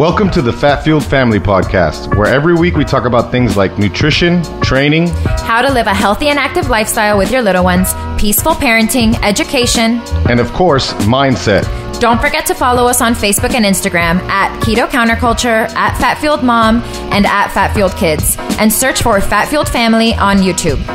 Welcome to the Fat Fueled Family Podcast, where every week we talk about things like nutrition, training, how to live a healthy and active lifestyle with your little ones, peaceful parenting, education, and of course, mindset. Don't forget to follow us on Facebook and Instagram at Keto Counterculture, at Fat Fueled Mom, and at Fat Fueled Kids, and search for Fat Fueled Family on YouTube.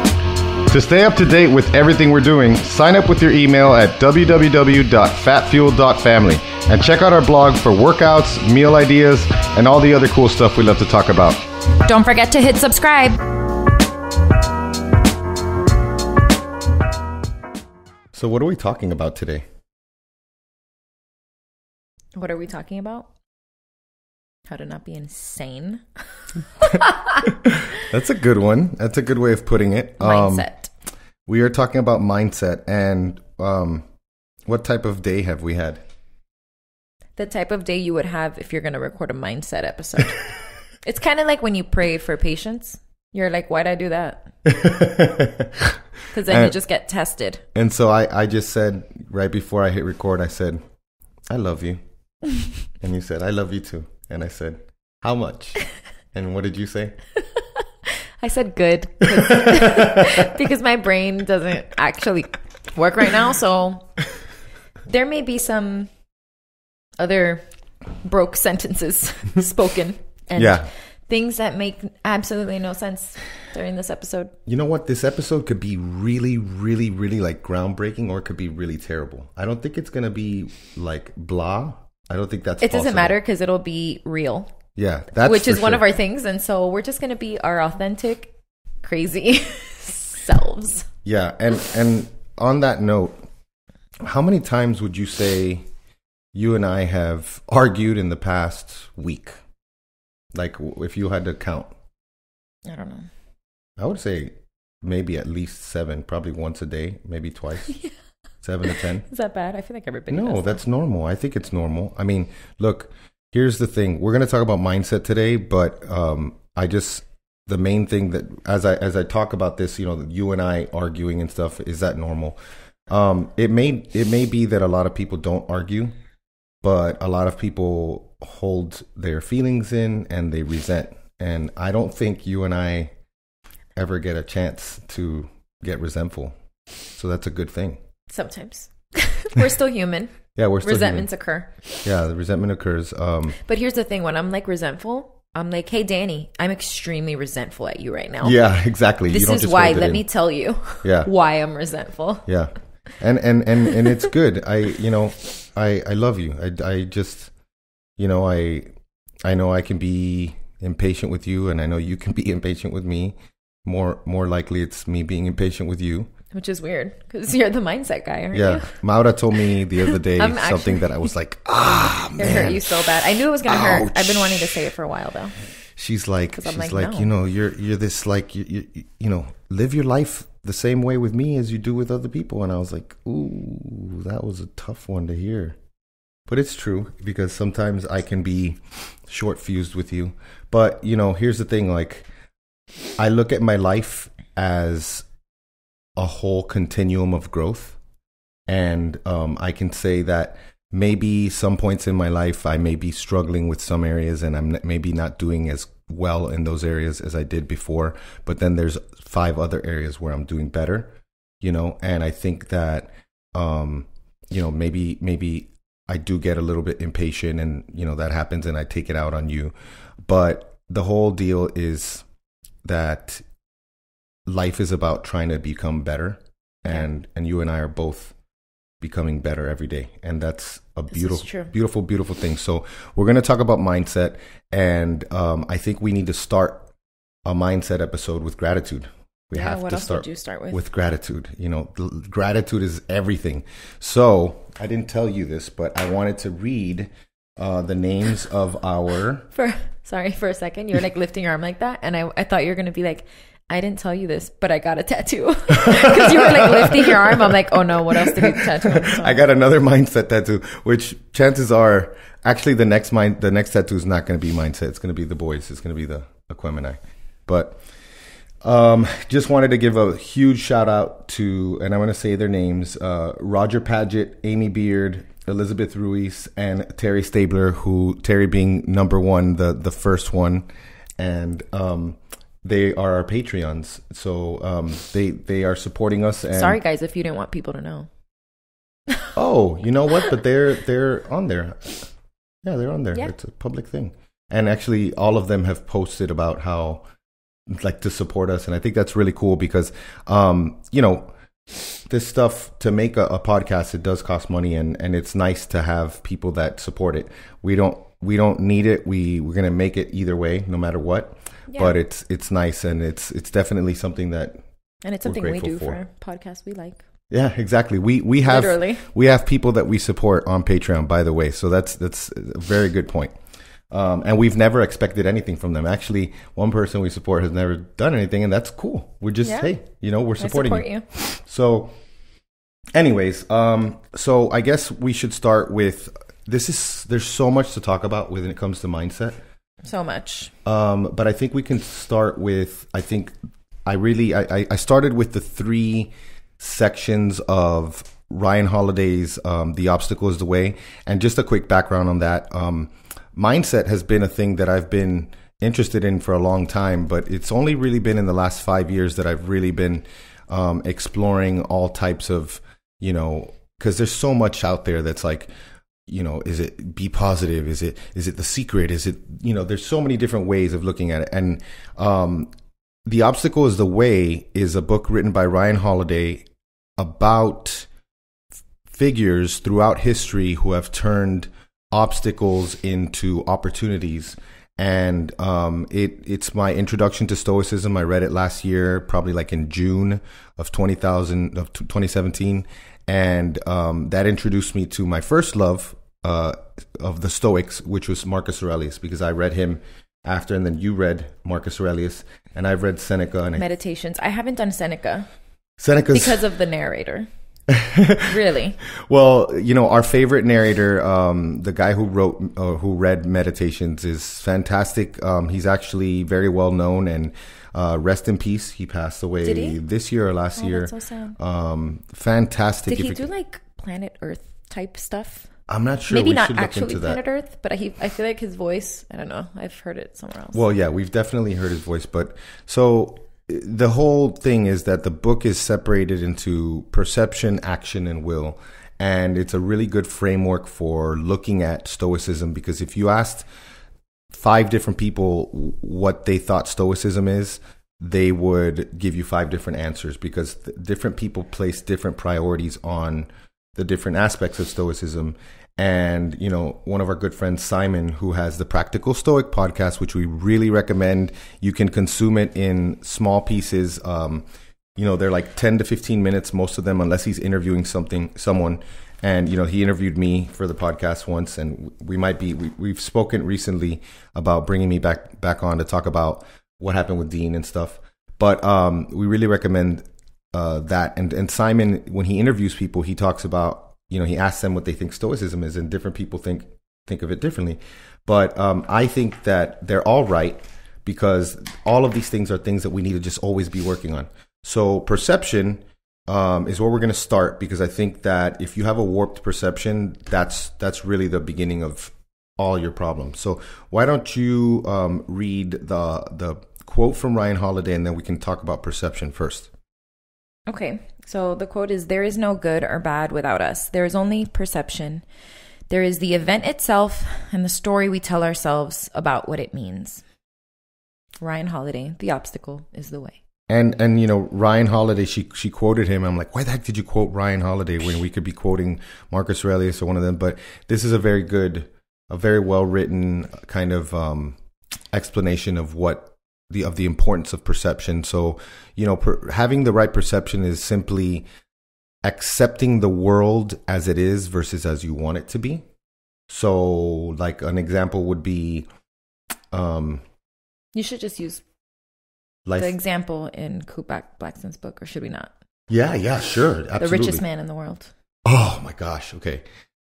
To stay up to date with everything we're doing, sign up with your email at www.fatfueled.family and check out our blog for workouts, meal ideas, and all the other cool stuff we love to talk about. Don't forget to hit subscribe. So what are we talking about today? What are we talking about? How to not be insane. That's a good one. That's a good way of putting it. Mindset. We are talking about mindset and what type of day have we had? The type of day you would have if you're going to record a mindset episode. It's kind of like when you pray for patience. You're like, why'd I do that? Because then you just get tested. And so I just said, right before I hit record, I said, I love you. And you said, I love you too. And I said, how much? And what did you say? I said good. Because my brain doesn't actually work right now. So there may be some other broke sentences spoken. And things that make absolutely no sense during this episode. You know what? This episode could be really, really, really like groundbreaking, or it could be really terrible. I don't think it's going to be like blah. I don't think that's It doesn't possible. matter because it'll be real. Yeah, that's which is one sure. of our things. And so we're just going to be our authentic, crazy selves. Yeah. And on that note, how many times would you say you and I have argued in the past week? Like if you had to count. I don't know. I would say maybe at least 7, probably once a day, maybe twice. Yeah. 7 to 10. Is that bad? I feel like everybody No, does that's normal. I think it's normal. I mean, look, here's the thing. We're going to talk about mindset today, but the main thing that as I talk about this, you know, you and I arguing and stuff, is that normal? It may be that a lot of people don't argue, but a lot of people hold their feelings in and they resent. And I don't think you and I ever get a chance to get resentful. So that's a good thing. Sometimes. We're still human. Yeah, we're still Resentments human. occur. Yeah, the resentment occurs. But here's the thing. When I'm like resentful, I'm like, hey, Danny, I'm extremely resentful at you right now. Yeah, exactly. This is why. Let me tell you why I'm resentful. Yeah. And it's good. I love you. I just, you know, I know I can be impatient with you, and I know you can be impatient with me. More likely it's me being impatient with you. Which is weird because you're the mindset guy, aren't you? Yeah. Maura told me the other day something that I was like, man. It hurt you so bad. I knew it was going to hurt. I've been wanting to say it for a while though. She's like, no. You know, you're this like, you know, live your life the same way with me as you do with other people. And I was like, ooh, that was a tough one to hear. But it's true, because sometimes I can be short fused with you. But, you know, here's the thing. Like, I look at my life as a whole continuum of growth. And I can say that maybe some points in my life I may be struggling with some areas, and I'm maybe not doing as well in those areas as I did before. But then there's 5 other areas where I'm doing better, you know. And I think that, you know, maybe I do get a little bit impatient, and, you know, that happens and I take it out on you. But the whole deal is that life is about trying to become better, and you and I are both becoming better every day, and that's a beautiful thing. So we're going to talk about mindset, and I think we need to start a mindset episode with gratitude. We have to start with gratitude. You know, gratitude is everything. So I didn't tell you this, but I wanted to read the names of our for a second, you were like lifting your arm like that, and I thought you were going to be like, I didn't tell you this, but I got a tattoo. Because you were like lifting your arm. I'm like, oh no, what else did he tattoo on this one? I got another mindset tattoo, which chances are actually the next tattoo is not going to be mindset. It's going to be the boys. It's going to be the Aquemini. But Just wanted to give a huge shout out to, and I'm going to say their names, Roger Paget, Amy Beard, Elizabeth Ruiz, and Terry Stabler, who Terry being number one, the first one. And they are our Patreons. So they are supporting us. And sorry, guys, if you didn't want people to know. Oh, you know what? But they're on there. Yeah, they're on there. Yeah. It's a public thing. And actually, all of them have posted about how, like, to support us. And I think that's really cool because, this stuff, to make a podcast, it does cost money. And it's nice to have people that support it. We don't need it. We're going to make it either way, no matter what. Yeah. But it's nice. And it's definitely something that, and it's something we do for podcasts we like. Yeah, exactly. We have people that we support on Patreon, by the way. So that's a very good point. And we've never expected anything from them. Actually, one person we support has never done anything, and that's cool. We're just, hey, we're supporting you. So anyways, so I guess we should start with, there's so much to talk about when it comes to mindset. So much. But I think we can start with, I started with the 3 sections of Ryan Holiday's The Obstacle is the Way. And just a quick background on that. Mindset has been a thing that I've been interested in for a long time, but it's only really been in the last 5 years that I've really been exploring all types of, because there's so much out there that's like, is it be positive? Is it The Secret? Is it, there's so many different ways of looking at it. And The Obstacle is the Way is a book written by Ryan Holiday about figures throughout history who have turned obstacles into opportunities. And it's my introduction to Stoicism. I read it last year, probably like in June of 2017. And that introduced me to my first love of the Stoics, which was Marcus Aurelius, because I read him after, and then you read Marcus Aurelius, and I've read Seneca. And Meditations. I haven't done Seneca's because of the narrator. Really? Well, our favorite narrator, the guy who read Meditations, is fantastic. He's actually very well known, and rest in peace. He passed away this year or last year. That's so sad. Fantastic. Did he do like Planet Earth type stuff? I'm not sure. Maybe not actually Planet Earth, but I feel like his voice, I don't know, I've heard it somewhere else. Well, yeah, we've definitely heard his voice. But so the whole thing is that the book is separated into perception, action, and will. And it's a really good framework for looking at Stoicism, because if you asked 5 different people what they thought Stoicism is, they would give you 5 different answers, because different people place different priorities on the different aspects of Stoicism. And, one of our good friends, Simon, who has the Practical Stoic podcast, which we really recommend. You can consume it in small pieces. They're like 10 to 15 minutes, most of them, unless he's interviewing someone. And, he interviewed me for the podcast once, and we've spoken recently about bringing me back on to talk about what happened with Dean and stuff. But we really recommend that. And Simon, when he interviews people, he talks about, he asks them what they think Stoicism is, and different people think of it differently. But I think that they're all right, because all of these things are things that we need to just always be working on. So perception is where we're going to start, because I think that if you have a warped perception, that's really the beginning of all your problems. So why don't you read the quote from Ryan Holiday, and then we can talk about perception first. Okay, so the quote is, "There is no good or bad without us. There is only perception. There is the event itself and the story we tell ourselves about what it means." Ryan Holiday, The Obstacle is the Way. And Ryan Holiday, she quoted him. I'm like, why the heck did you quote Ryan Holiday when we could be quoting Marcus Aurelius or one of them? But this is a very well written kind of explanation of the importance of perception. So, having the right perception is simply accepting the world as it is versus as you want it to be. So, like, an example would be, you should just use life. The example in Kute Blackson's book, or should we not? Yeah, sure, absolutely. The richest man in the world. Oh my gosh. Okay.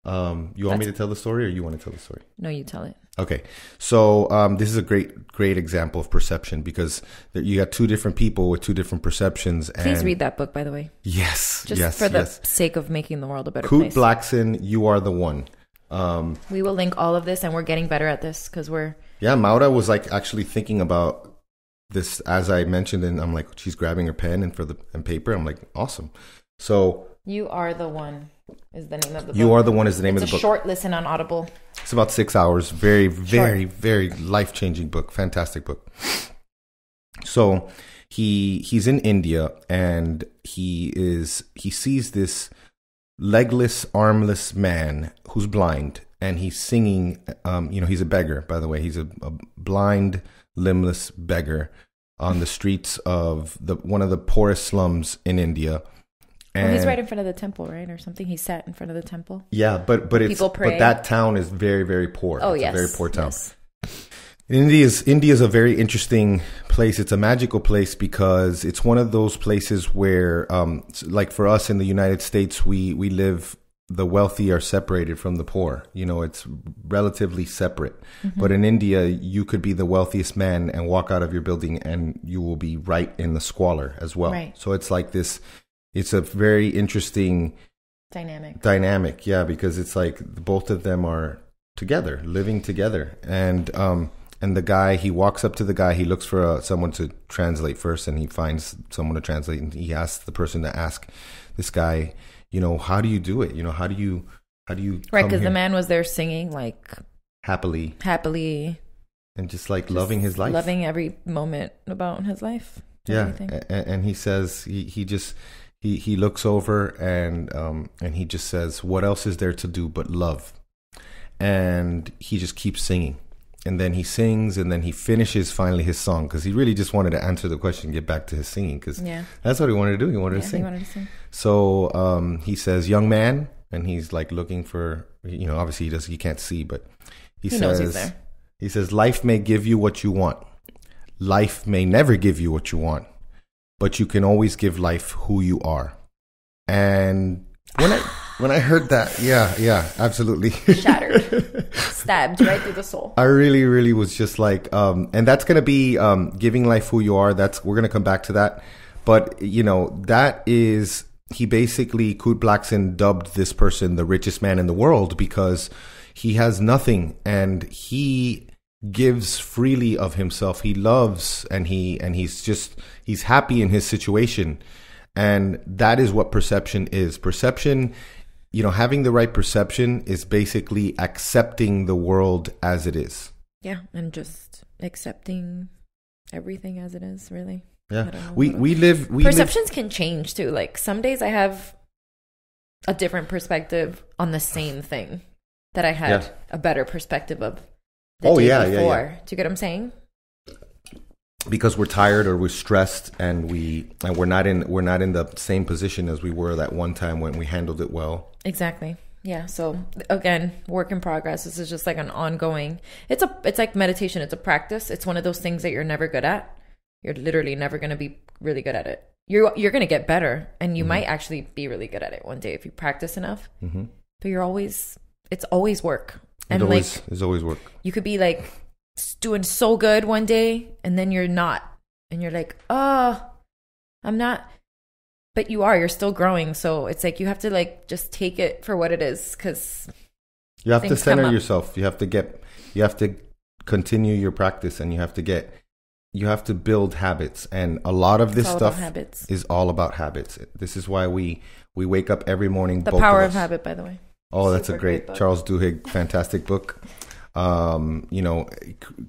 You want me to tell the story, or you want to tell the story? No, you tell it. Okay. So this is a great example of perception, because you got two different people with two different perceptions. Please read that book, by the way. Yes. Just for the sake of making the world a better Kute place. Blackson, You Are the One. We will link all of this, and we're getting better at this because we're... Yeah, Maura was like actually thinking about this as I mentioned, and I'm like, she's grabbing her pen and paper. I'm like, awesome. So... You Are the One is the name of the book. You Are the One is the name of the book. It's a short listen on Audible. It's about 6 hours. Very, very, very life-changing book. Fantastic book. So he's in India, and he sees this legless, armless man who's blind, and he's singing. He's a beggar, by the way. He's a blind, limbless beggar on the streets of one of the poorest slums in India. And he's right in front of the temple, right? Or something. He sat in front of the temple. Yeah, but that town is very, very poor. Oh, it's yes. a very poor town. Yes. India is a very interesting place. It's a magical place because it's one of those places where, like for us in the United States, we live, the wealthy are separated from the poor. It's relatively separate. Mm-hmm. But in India, you could be the wealthiest man and walk out of your building and you will be right in the squalor as well. Right. So it's like this... It's a very interesting dynamic, yeah, because it's like both of them are together, living together, and the guy, he walks up to the guy, he looks for someone to translate first, and he finds someone to translate, and he asks the person to ask this guy, how do you do it? How do you right? Because the man was there singing like happily, and just loving his life, loving every moment about his life. Yeah, and he says he looks over and he just says, what else is there to do but love? And he just keeps singing. And then he sings, and then he finishes finally his song, because he really just wanted to answer the question and get back to his singing, because that's what he wanted to do. He wanted to sing. So he says, young man, and he's like looking for, obviously he can't see, but he says, knows he's there. He says, life may give you what you want. Life may never give you what you want. But you can always give life who you are. And when I heard that, yeah, absolutely. Shattered. Stabbed right through the soul. I really, really was just like, and that's going to be giving life who you are. We're going to come back to that. But, that is, he basically, Kute Blackson dubbed this person the richest man in the world because he has nothing, and he gives freely of himself. He loves, and he's happy in his situation. And that is what perception is. Perception, having the right perception is basically accepting the world as it is. Yeah, and just accepting everything as it is, really. Yeah. Perceptions can change too. Like some days I have a different perspective on the same thing that I had a better perspective of the day before. Yeah. Do you get what I'm saying? Because we're tired or we're stressed, and we're not in the same position as we were that one time when we handled it well. Exactly. Yeah. So again, work in progress. This is just like an ongoing. It's like meditation. It's a practice. It's one of those things that you're never good at. You're literally never going to be really good at it. You're going to get better, and you might actually be really good at it one day if you practice enough. Mm-hmm. But it's always work. And it's always work. You could be like doing so good one day, and then you're not, and you're like, oh, I'm not, but you're still growing. So it's like you have to like just take it for what it is, because you have to center yourself. You have to continue your practice, and you have to build habits. And a lot of this stuff is all about habits. This is why we wake up every morning. The Power of Habit, by the way. Oh, that's a great Charles Duhigg, fantastic book.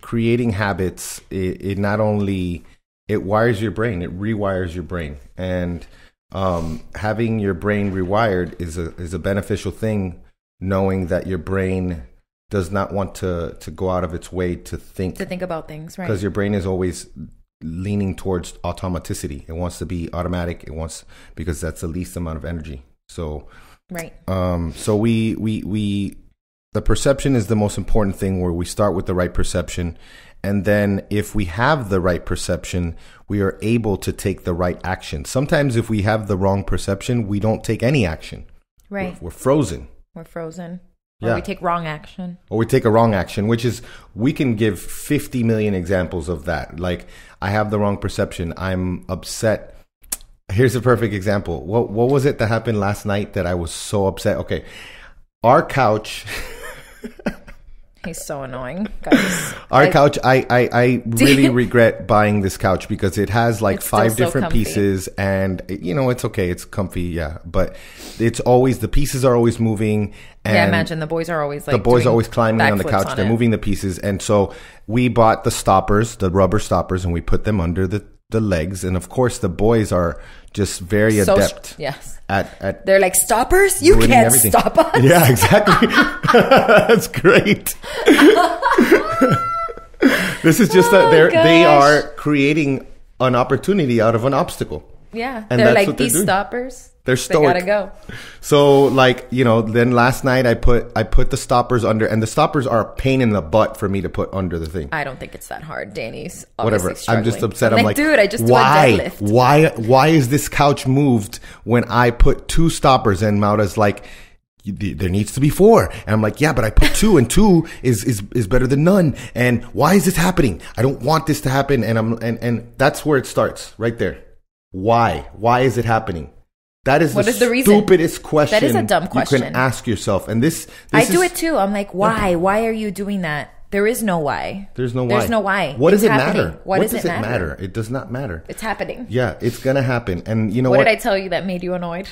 Creating habits, it not only, it wires your brain, it rewires your brain. And having your brain rewired is a beneficial thing, knowing that your brain does not want to go out of its way to think about things, right? Because your brain is always leaning towards automaticity. It wants to be automatic. Because that's the least amount of energy. So right. So the perception is the most important thing, where we start with the right perception. And then if we have the right perception, we are able to take the right action. Sometimes if we have the wrong perception, we don't take any action. Right. We're frozen. We're frozen. Or Yeah. we take wrong action. Or we take a wrong action, which is, we can give 50 million examples of that. Like, I have the wrong perception. I'm upset. Here's a perfect example. What was it that happened last night that I was so upset? Okay. Our couch. He's so annoying, guys. Our couch, I really regret buying this couch because it has like It's still 5 so different comfy. pieces, and it's okay. It's comfy. Yeah. But it's always, the pieces are always moving. And Yeah, imagine the boys are always like the boys doing are always climbing on the backflips couch. on They're it. moving the pieces. And so we bought the stoppers, the rubber stoppers, and we put them under the legs. And of course, the boys are just very So adept yes. at They're like, stoppers? You ruining can't everything. stop us. Yeah, exactly. That's great. This is just that they gosh. are creating an opportunity out of an obstacle. Yeah. And they're that's like, what they're these doing. stoppers. They're They stoic. gotta go. So like, then last night I put the stoppers under, and the stoppers are a pain in the butt for me to put under the thing. I don't think it's that hard. Danny's Whatever. obviously I'm just struggling. upset. I'm like, dude, I just why? do a deadlift. Why is this couch moved when I put 2 stoppers? And Maura's like, there needs to be 4. And I'm like, yeah, but I put 2, and 2 is better than none. And why is this happening? I don't want this to happen. And that's where it starts, right there. Why? Why is it happening? That is What the is the reason? stupidest question. That is a dumb you question. can ask yourself. And this I is, do it too. I'm like, why? Why are you doing that? There is no why. There's no why. There's no why. What It's does it happening. matter? What does does it it matter? It does not matter. It's happening. Yeah, it's gonna happen. And you know What what? did I tell you that made you annoyed?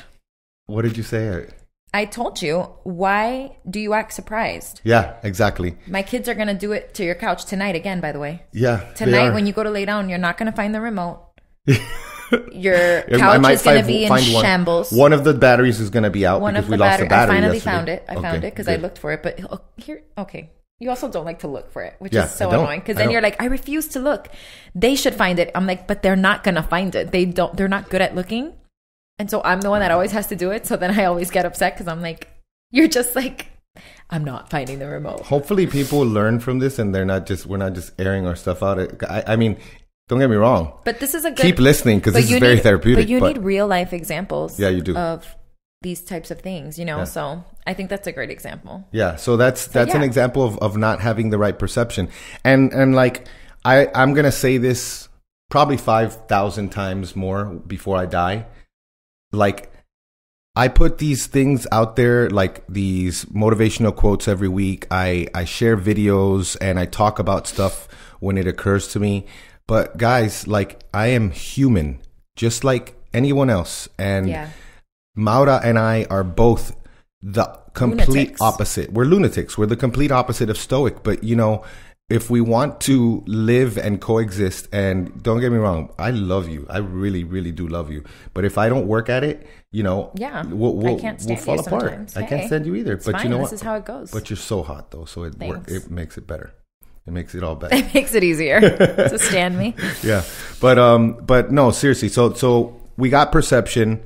What did you say? I told you, why do you act surprised? Yeah, exactly. My kids are going to do it to your couch tonight again, by the way. Yeah, Tonight, when you go to lay down, you're not going to find the remote. Your I couch might is going to be in find shambles. One of the batteries is going to be out One because of we the lost the battery. I battery finally yesterday. found it. I found it because I good. looked for it. But here, okay. You also don't like to look for it, which Yeah, is so I don't. annoying. Because I then don't. you're like, I refuse to look. They should find it. I'm like, but they're not going to find it. They're not good at looking. And so I'm the one that always has to do it. So then I always get upset because I'm like, you're just like, I'm not finding the remote. Hopefully, people learn from this, and we're not just airing our stuff out. I mean, don't get me wrong. But this is a good... Keep listening because but this is you very need- therapeutic. But you need real life examples. Yeah, you do. Of these types of things, Yeah. So I think that's a great example. Yeah, so that's an yeah. example of not having the right perception. And like I'm gonna say this probably 5,000 times more before I die. Like, I put these things out there, like these motivational quotes every week. I share videos and I talk about stuff when it occurs to me. But guys, like, I am human, just like anyone else. And Yeah. Maura and I are both the complete Lunatics. opposite. We're lunatics. We're the complete opposite of stoic. But, if we want to live and coexist, and don't get me wrong, I love you. I really, really do love you. But if I don't work at it, Yeah. we'll I can't stand fall you apart. sometimes. I can't Hey, stand you either. it's But fine. you know This what? is how it goes. But you're so hot though, so Thanks. it makes it better. It makes it all better. It makes it easier to stand me. Yeah. But no, seriously. So we got perception.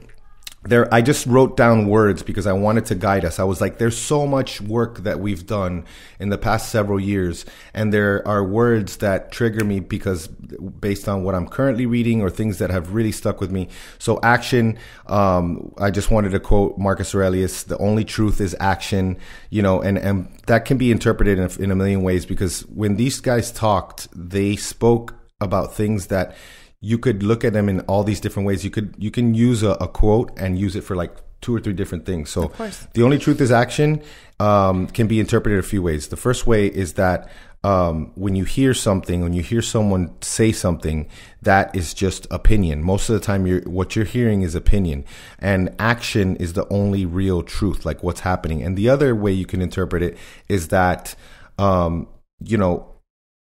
There, I just wrote down words because I wanted to guide us. I was like, there's so much work that we've done in the past several years, and there are words that trigger me because based on what I'm currently reading or things that have really stuck with me. So action, I just wanted to quote Marcus Aurelius, the only truth is action, and that can be interpreted in a million ways, because when these guys talked, they spoke about things that you could look at them in all these different ways. You can use a quote and use it for like 2 or 3 different things. So the only truth is action can be interpreted a few ways. The first way is that when you hear something, when you hear someone say something, that is just opinion. Most of the time, what you're hearing is opinion, and action is the only real truth, like what's happening. And the other way you can interpret it is that,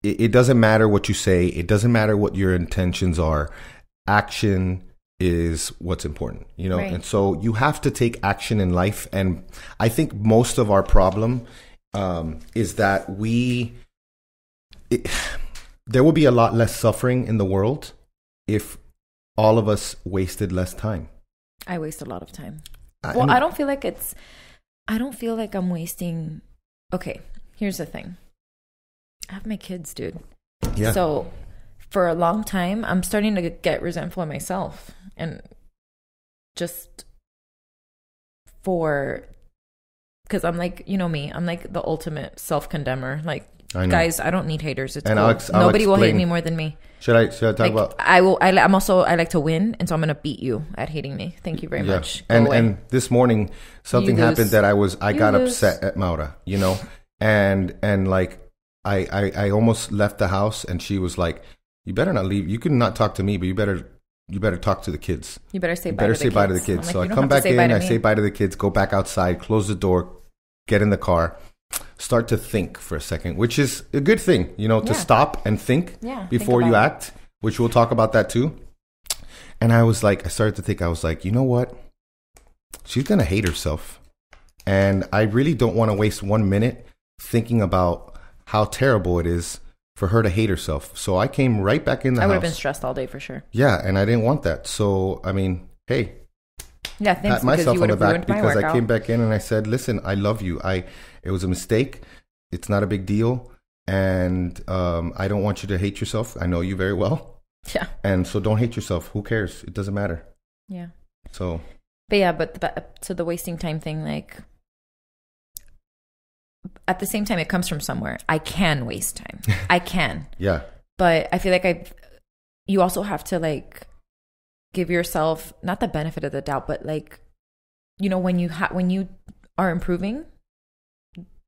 it doesn't matter what you say. It doesn't matter what your intentions are. Action is what's important, Right. And so you have to take action in life. And I think most of our problem is that there would be a lot less suffering in the world if all of us wasted less time. I waste a lot of time. I don't feel like I'm wasting. Okay, here's the thing. I have my kids, dude. Yeah. So for a long time, I'm starting to get resentful of myself, and just for because I'm like, you know me, I'm like the ultimate self-condemner. Like, I know. guys, I don't need haters. It's And cool. I'll Nobody will hate explain. me more than me. Should I talk Like, about? I like to win, and so I'm gonna beat you at hating me. Thank you very much. Go away. And this morning something You lose. happened that I got lose. upset at Maura, you know, and like I almost left the house, and she was like, "You better not leave. You can not talk to me, but you better talk to the kids. You better say You bye better to say the bye to the kids." kids." I'm like, So I "You don't come have to back say in, bye to I me." say bye to the kids, go back outside, close the door, get in the car, start to think for a second, which is a good thing, you know, to Yeah. stop and think Yeah, before think you about act, which we'll talk about that too. And I started to think, I was like, you know what? She's going to hate herself. And I really don't want to waste 1 minute thinking about how terrible it is for her to hate herself. So I came right back in the I house. would have been stressed all day for sure. Yeah, and I didn't want that. So, I mean, hey, Yeah, thanks, pat because myself you on would the have back ruined my because I workout. came back in and I said, listen, I love you. It was a mistake. It's not a big deal. And I don't want you to hate yourself. I know you very well. Yeah. And so don't hate yourself. Who cares? It doesn't matter. Yeah. So, But yeah, so the wasting time thing, like, at the same time, it comes from somewhere. I can waste time. I can. yeah. But I feel like you also have to, like, give yourself, not the benefit of the doubt, but, like, you know, when you are improving,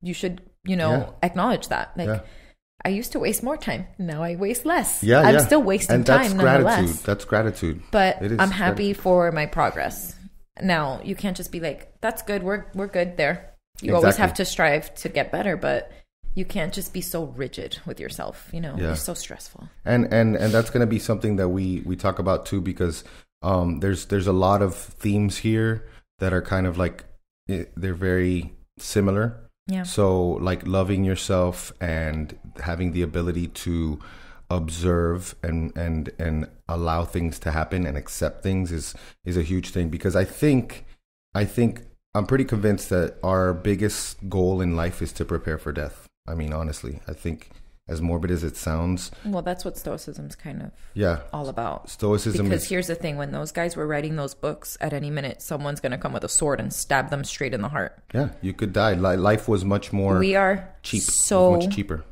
you should, you know, acknowledge that. Like, I used to waste more time. Now I waste less. Yeah, I'm still wasting and that's time gratitude. nonetheless. That's gratitude. But It is I'm happy for my progress. Now, you can't just be like, that's good. We're good there. You always have to strive to get better, but you can't just be so rigid with yourself. You know, it's so stressful. And that's going to be something that we talk about too, because there's a lot of themes here that are kind of like, they're very similar. Yeah. So like loving yourself and having the ability to observe and allow things to happen and accept things is a huge thing, because I think I'm pretty convinced that our biggest goal in life is to prepare for death. I mean, honestly, I think, as morbid as it sounds. Well, that's what Stoicism's kind of all about. Stoicism Because here's the thing, when those guys were writing those books, at any minute, someone's going to come with a sword and stab them straight in the heart. Yeah, you could die. Life was much more We are cheap. so much cheaper.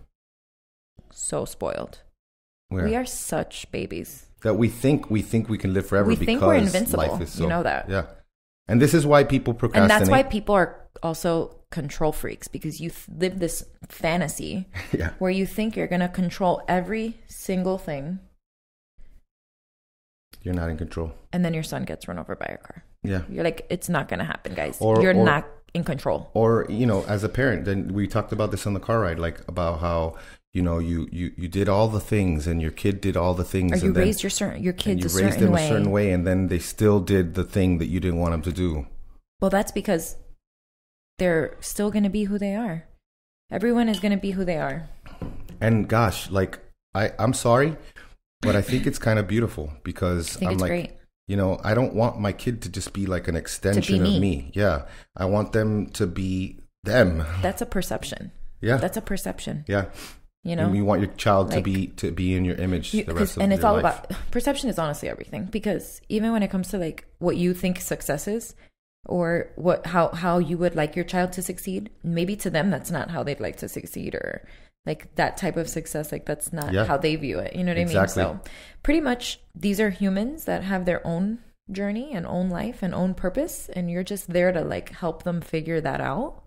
So spoiled. Where? We are such babies. That we think we can live forever We because think we're invincible. life is so, you know that. Yeah. And this is why people procrastinate. And that's why people are also control freaks, because you live this fantasy where you think you're going to control every single thing. You're not in control. And then your son gets run over by a car. Yeah. You're like, it's not going to happen, guys. Or you're not in control. Or, you know, as a parent, then we talked about this on the car ride, like about how, you know, you did all the things and your kid did all the things. Or you and raised your kids you raised them a certain way, and then they still did the thing that you didn't want them to do. Well, that's because they're still going to be who they are. Everyone is going to be who they are. And gosh, like, I'm sorry, but I think it's kind of beautiful, because I'm like, great. You know, I don't want my kid to just be like an extension of me. Yeah. I want them to be them. That's a perception. Yeah. That's a perception. Yeah. You know, and you want your child to be in your image the rest of their life. And it's all about perception is honestly everything, because even when it comes to like what you think success is, or how you would like your child to succeed, maybe to them that's not how they'd like to succeed, or like that type of success, like that's not how they view it. You know what I mean? So pretty much these are humans that have their own journey and own life and own purpose, and you're just there to like help them figure that out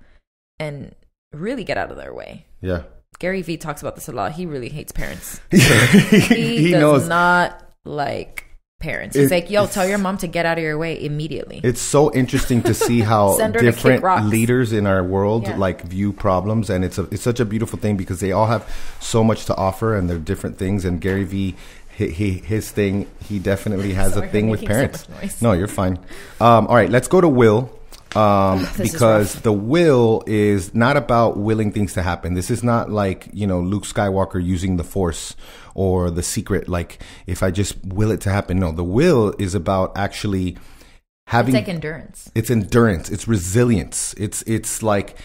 and really get out of their way. Yeah. Gary Vee talks about this a lot. He really hates parents. he does knows. Not like parents. He's like, yo, tell your mom to get out of your way immediately. It's so interesting to see how different leaders in our world like view problems, and it's such a beautiful thing, because they all have so much to offer and they're different things. And Gary Vee, his thing, he definitely has a thing with parents. So no, you're fine. All right, let's go to Will. Because the will is not about willing things to happen. This is not like, you know, Luke Skywalker using the Force or The Secret. Like, if I just will it to happen. No, the will is about actually having. It's like endurance. It's endurance. It's resilience. It's like,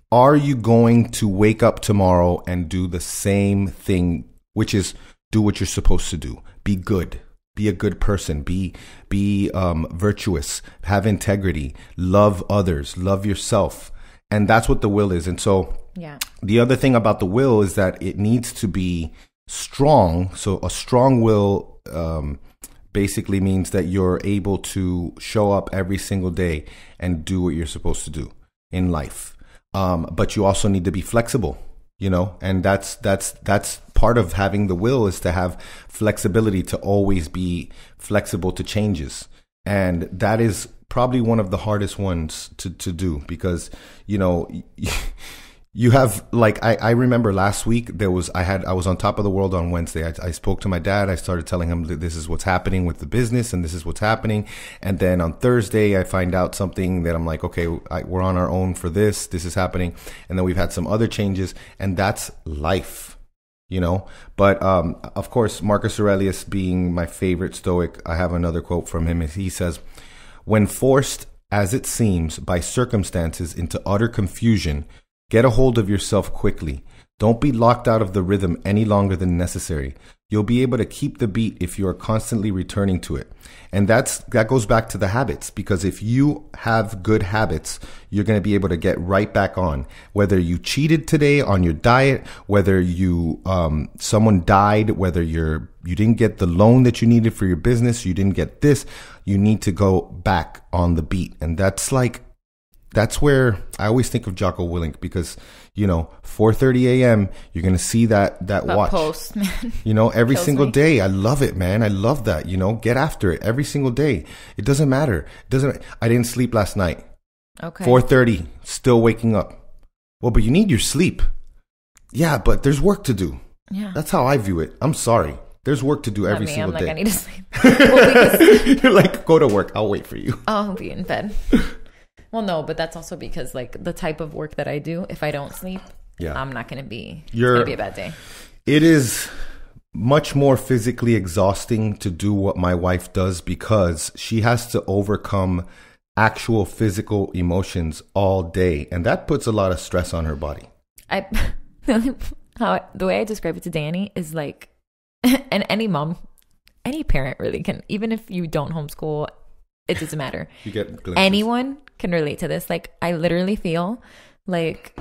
are you going to wake up tomorrow and do the same thing, which is do what you're supposed to do. Be good. Be a good person. Be virtuous. Have integrity. Love others. Love yourself. And that's what the will is. And so the other thing about the will is that it needs to be strong. So a strong will basically means that you're able to show up every single day and do what you're supposed to do in life. But you also need to be flexible, you know, and that's part of having the will, is to have flexibility, to always be flexible to changes. And that is probably one of the hardest ones to do, because, you know, you have, like, I remember last week I was on top of the world on Wednesday. I spoke to my dad. I started telling him that this is what's happening with the business and this is what's happening. And then on Thursday, I find out something that I'm like, okay, we're on our own for this. This is happening. And then we've had some other changes, and that's life, you know. But of course, Marcus Aurelius being my favorite Stoic, I have another quote from him. He says, "When forced, as it seems, by circumstances into utter confusion, get a hold of yourself quickly. Don't be locked out of the rhythm any longer than necessary. You'll be able to keep the beat if you are constantly returning to it." And that goes back to the habits, because if you have good habits, you're going to be able to get right back on. Whether you cheated today on your diet, whether you someone died, whether you didn't get the loan that you needed for your business, you didn't get this, you need to go back on the beat. And that's where I always think of Jocko Willink, because, you know, 4:30 a.m., you're going to see that watch. Post, man. You know, every Kills single me. day. I love it, man. I love that. You know, get after it every single day. It doesn't matter. I didn't sleep last night. Okay. 4:30, still waking up. Well, but you need your sleep. Yeah, but there's work to do. Yeah. That's how I view it. I'm sorry. There's work to do every single day. I need to sleep. Well, because You're like, go to work. I'll wait for you. I'll be in bed. Well, no, but that's also because, like, the type of work that I do, if I don't sleep, I'm not going to be, it's going to be a bad day. It is much more physically exhausting to do what my wife does, because she has to overcome actual physical emotions all day. And that puts a lot of stress on her body. The way I describe it to Danny is like, and any mom, any parent really can, even if you don't homeschool, it doesn't matter. You get glimpses. Anyone can relate to this. Like, I literally feel like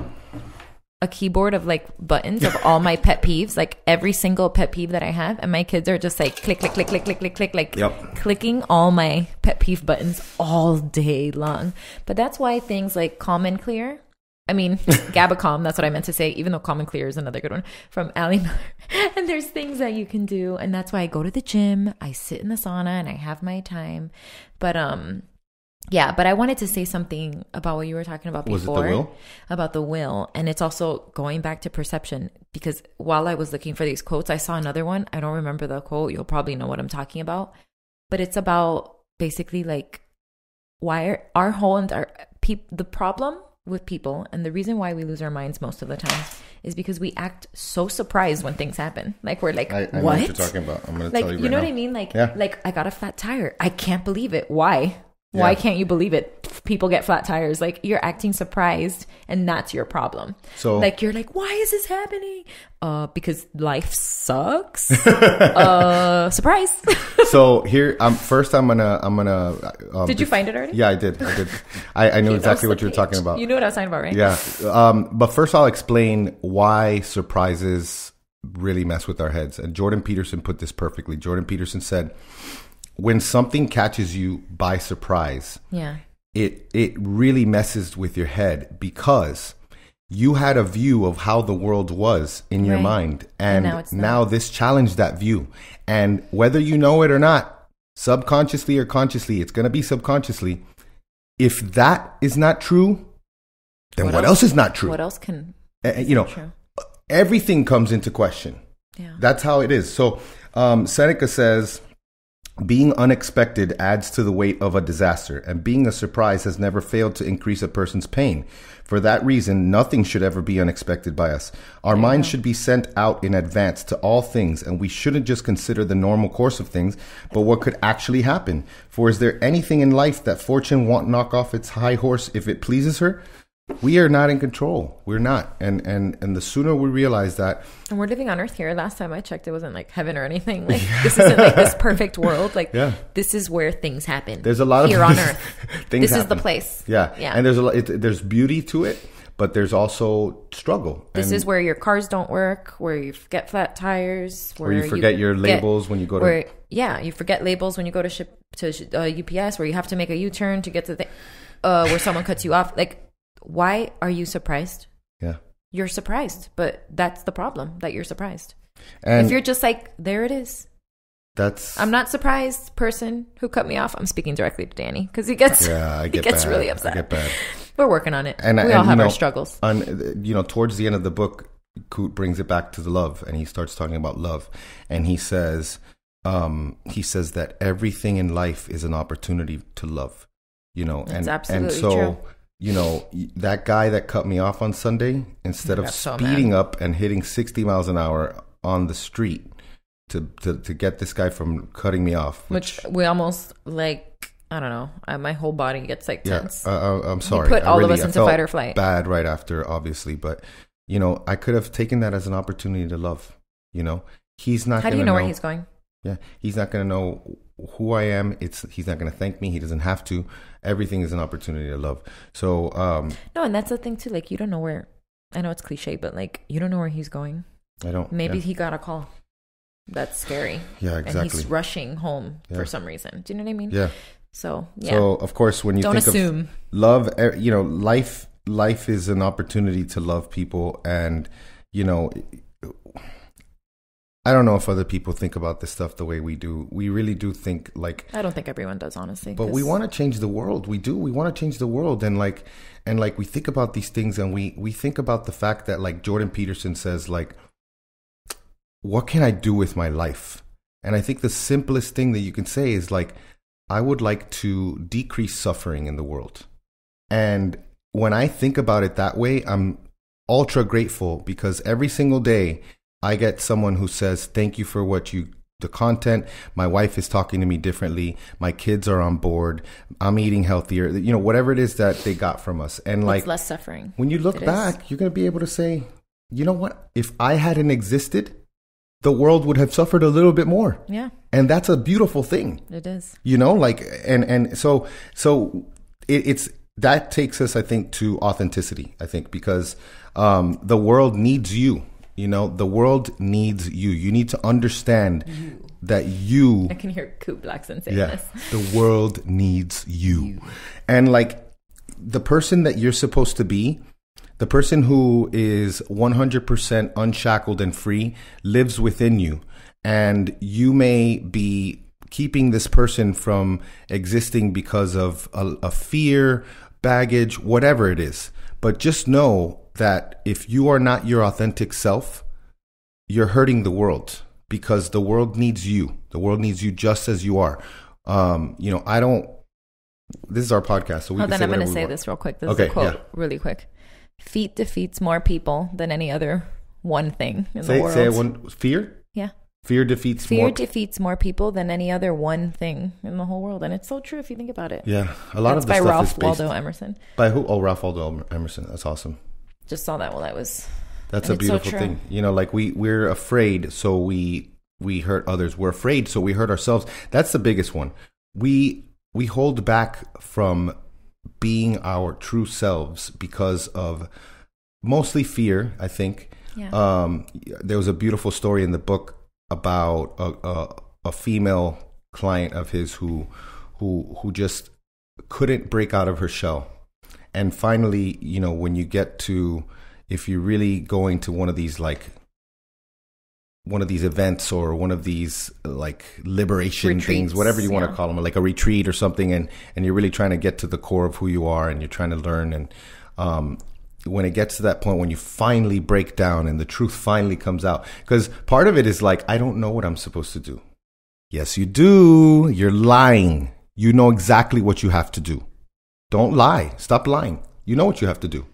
a keyboard of like buttons of all my pet peeves, like every single pet peeve that I have, and my kids are just like click, click, click, click, click, click, click, like clicking all my pet peeve buttons all day long. But that's why things like Calm and Clear, I mean, Gabacom, that's what I meant to say, even though Calm and Clear is another good one, from Ali Miller. And there's things that you can do. And that's why I go to the gym, I sit in the sauna, and I have my time. But yeah, but I wanted to say something about what you were talking about before. Was it the will? About the will. And it's also going back to perception, because while I was looking for these quotes, I saw another one. I don't remember the quote. You'll probably know what I'm talking about. But it's about basically like why our whole entire the problem with people, and the reason why we lose our minds most of the time, is because we act so surprised when things happen. Like, we're like, I what? know what you're talking about. I'm going to tell you right know now. what I mean? Like, like, I got a flat tire. I can't believe it. Why? Why can't you believe it? People get flat tires. Like, you're acting surprised, and that's your problem. So, like, you're like, why is this happening? Because life sucks. Surprise. So here, first I'm gonna. Did you find it already? Yeah, I did. I knew exactly what you were talking about. You knew what I was talking about, right? Yeah. But first I'll explain why surprises really mess with our heads. And Jordan Peterson put this perfectly. Jordan Peterson said, when something catches you by surprise, it really messes with your head, because you had a view of how the world was in your mind, and now this challenged that view. And whether you know it or not, subconsciously or consciously, it's going to be subconsciously. If that is not true, then what else is not true? What else can true? Everything comes into question. Yeah. That's how it is. So Seneca says, being unexpected adds to the weight of a disaster, and being a surprise has never failed to increase a person's pain. For that reason, nothing should ever be unexpected by us. Our minds should be sent out in advance to all things, and we shouldn't just consider the normal course of things, but what could actually happen. For is there anything in life that fortune won't knock off its high horse if it pleases her? We are not in control. We're not. And the sooner we realize that. And we're living on Earth here. Last time I checked, it wasn't like heven or anything. Like, this isn't like this perfect world. Like, this is where things happen. There's a lot here of on Earth. This happen. Is the place. Yeah. And there's there's beauty to it. but there's also struggle. This is where your cars don't work, where you get flat tires, where you forget your labels when you go to... you forget labels when you go to UPS, where you have to make a U-turn to get to the... where someone cuts you off. Like, why are you surprised? Yeah. You're surprised, but that's the problem, that you're surprised. And if you're just like, there it is. I'm not surprised, person who cut me off. I'm speaking directly to Danny because he gets really upset. I get bad. We're working on it. And we all have our struggles. Towards the end of the book, Kute brings it back to the love, and he starts talking about love, and he says that everything in life is an opportunity to love. That's absolutely true. True. That guy that cut me off on Sunday, instead of speeding up and hitting 60 miles an hour on the street to get this guy from cutting me off, which we almost like, I don't know, my whole body gets like tense. I'm sorry. He put all of us into fight or flight. Bad right after, obviously, but I could have taken that as an opportunity to love. He's not. How do you know where he's going? Yeah, he's not going to know who I am. He's not going to thank me. He doesn't have to. Everything is an opportunity to love. So no, and that's the thing too. Like, you don't know where. I know it's cliche, but like, you don't know where he's going. I don't. Maybe he got a call. That's scary. Yeah, exactly. And he's rushing home for some reason. Do you know what I mean? Yeah. So yeah. So of course, when you don't think assume. Of love, life is an opportunity to love people, and I don't know if other people think about this stuff the way we do. We really do think like... I don't think everyone does, honestly. But we want to change the world. We do. We want to change the world. And we think about these things, and we think about the fact that, like Jordan Peterson says, like, what can I do with my life? And I think the simplest thing that you can say is like, I would like to decrease suffering in the world. And when I think about it that way, I'm ultra grateful, because every single day I get someone who says, thank you for the content. My wife is talking to me differently. My kids are on board. I'm eating healthier. Whatever it is that they got from us. And like, it's less suffering. When you look back, you're going to be able to say, you know what? If I hadn't existed, the world would have suffered a little bit more. Yeah. And that's a beautiful thing. It is. So it's that takes us, I think, to authenticity, I think, because the world needs you. The world needs you. You need to understand that you... I can hear Kute Blackson saying this. The world needs you. And like, the person that you're supposed to be, the person who is 100% unshackled and free, lives within you. And you may be keeping this person from existing because of a fear, baggage, whatever it is. But just know that if you are not your authentic self, you're hurting the world, because the world needs you. The world needs you just as you are. This is our podcast, so I'm going to say this real quick. This is a quote really quick. Fear defeats more people than any other one thing in the world. Say fear? Yeah. Fear defeats more people than any other one thing in the whole world. And it's so true if you think about it. Yeah. A lot of the by stuff Ralph is based... Waldo Emerson. By who? Oh, Ralph Waldo Emerson. That's awesome. Just saw that while I was... That's a beautiful thing. Like we're afraid, so we hurt others. We're afraid, so we hurt ourselves. That's the biggest one. We hold back from being our true selves because of mostly fear, I think. Yeah. There was a beautiful story in the book about a female client of his who just couldn't break out of her shell. And finally, when you get to, if you're really going to one of these events or one of these like liberation retreats, things, whatever you want to call them, like a retreat or something, and you're really trying to get to the core of who you are, and you're trying to learn. And when it gets to that point, when you finally break down and the truth finally comes out, because part of it is like, I don't know what I'm supposed to do. Yes, you do. You're lying. You know exactly what you have to do. Don't lie. Stop lying. You know what you have to do.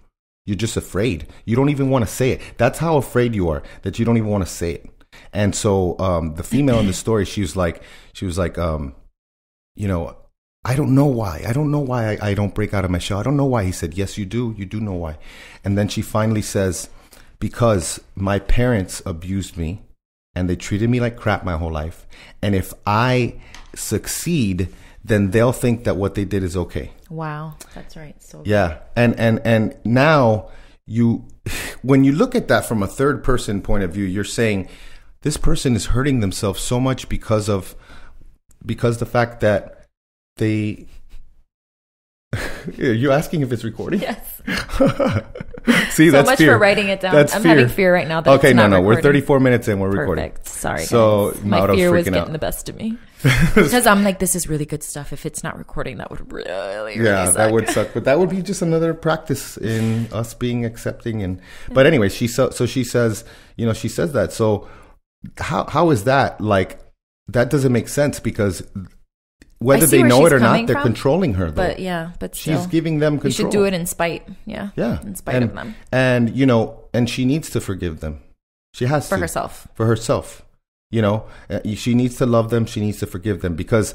You're just afraid. You don't even want to say it. That's how afraid you are, that you don't even want to say it. And so the female in the story, she was like, I don't know why. I don't know why I don't break out of my shell. I don't know why. He said, yes, you do. You do know why. And then she finally says, because my parents abused me and they treated me like crap my whole life. And if I succeed, then they'll think that what they did is okay. Wow. That's right. So yeah. And now when you look at that from a third person point of view, you're saying this person is hurting themselves so much because the fact that they. You're asking if it's recording? Yes. See, so that's much fear. for writing it down. That's I'm fear. having fear right now. That Okay, it's not recording. We're 34 minutes in. We're recording. Perfect. Sorry, so guys. My Maura's fear was freaking getting out. the best of me because I'm like, this is really good stuff. If it's not recording, that would really suck. That would suck. But that would be just another practice in us being accepting. And but anyway, she says, she says that. So how is that like? That doesn't make sense because. Whether they know it or not, they're controlling her, though. But still, she's giving them control. You should do it in spite. Yeah. In spite of them. And, and she needs to forgive them. She has to. For herself. She needs to love them. She needs to forgive them. Because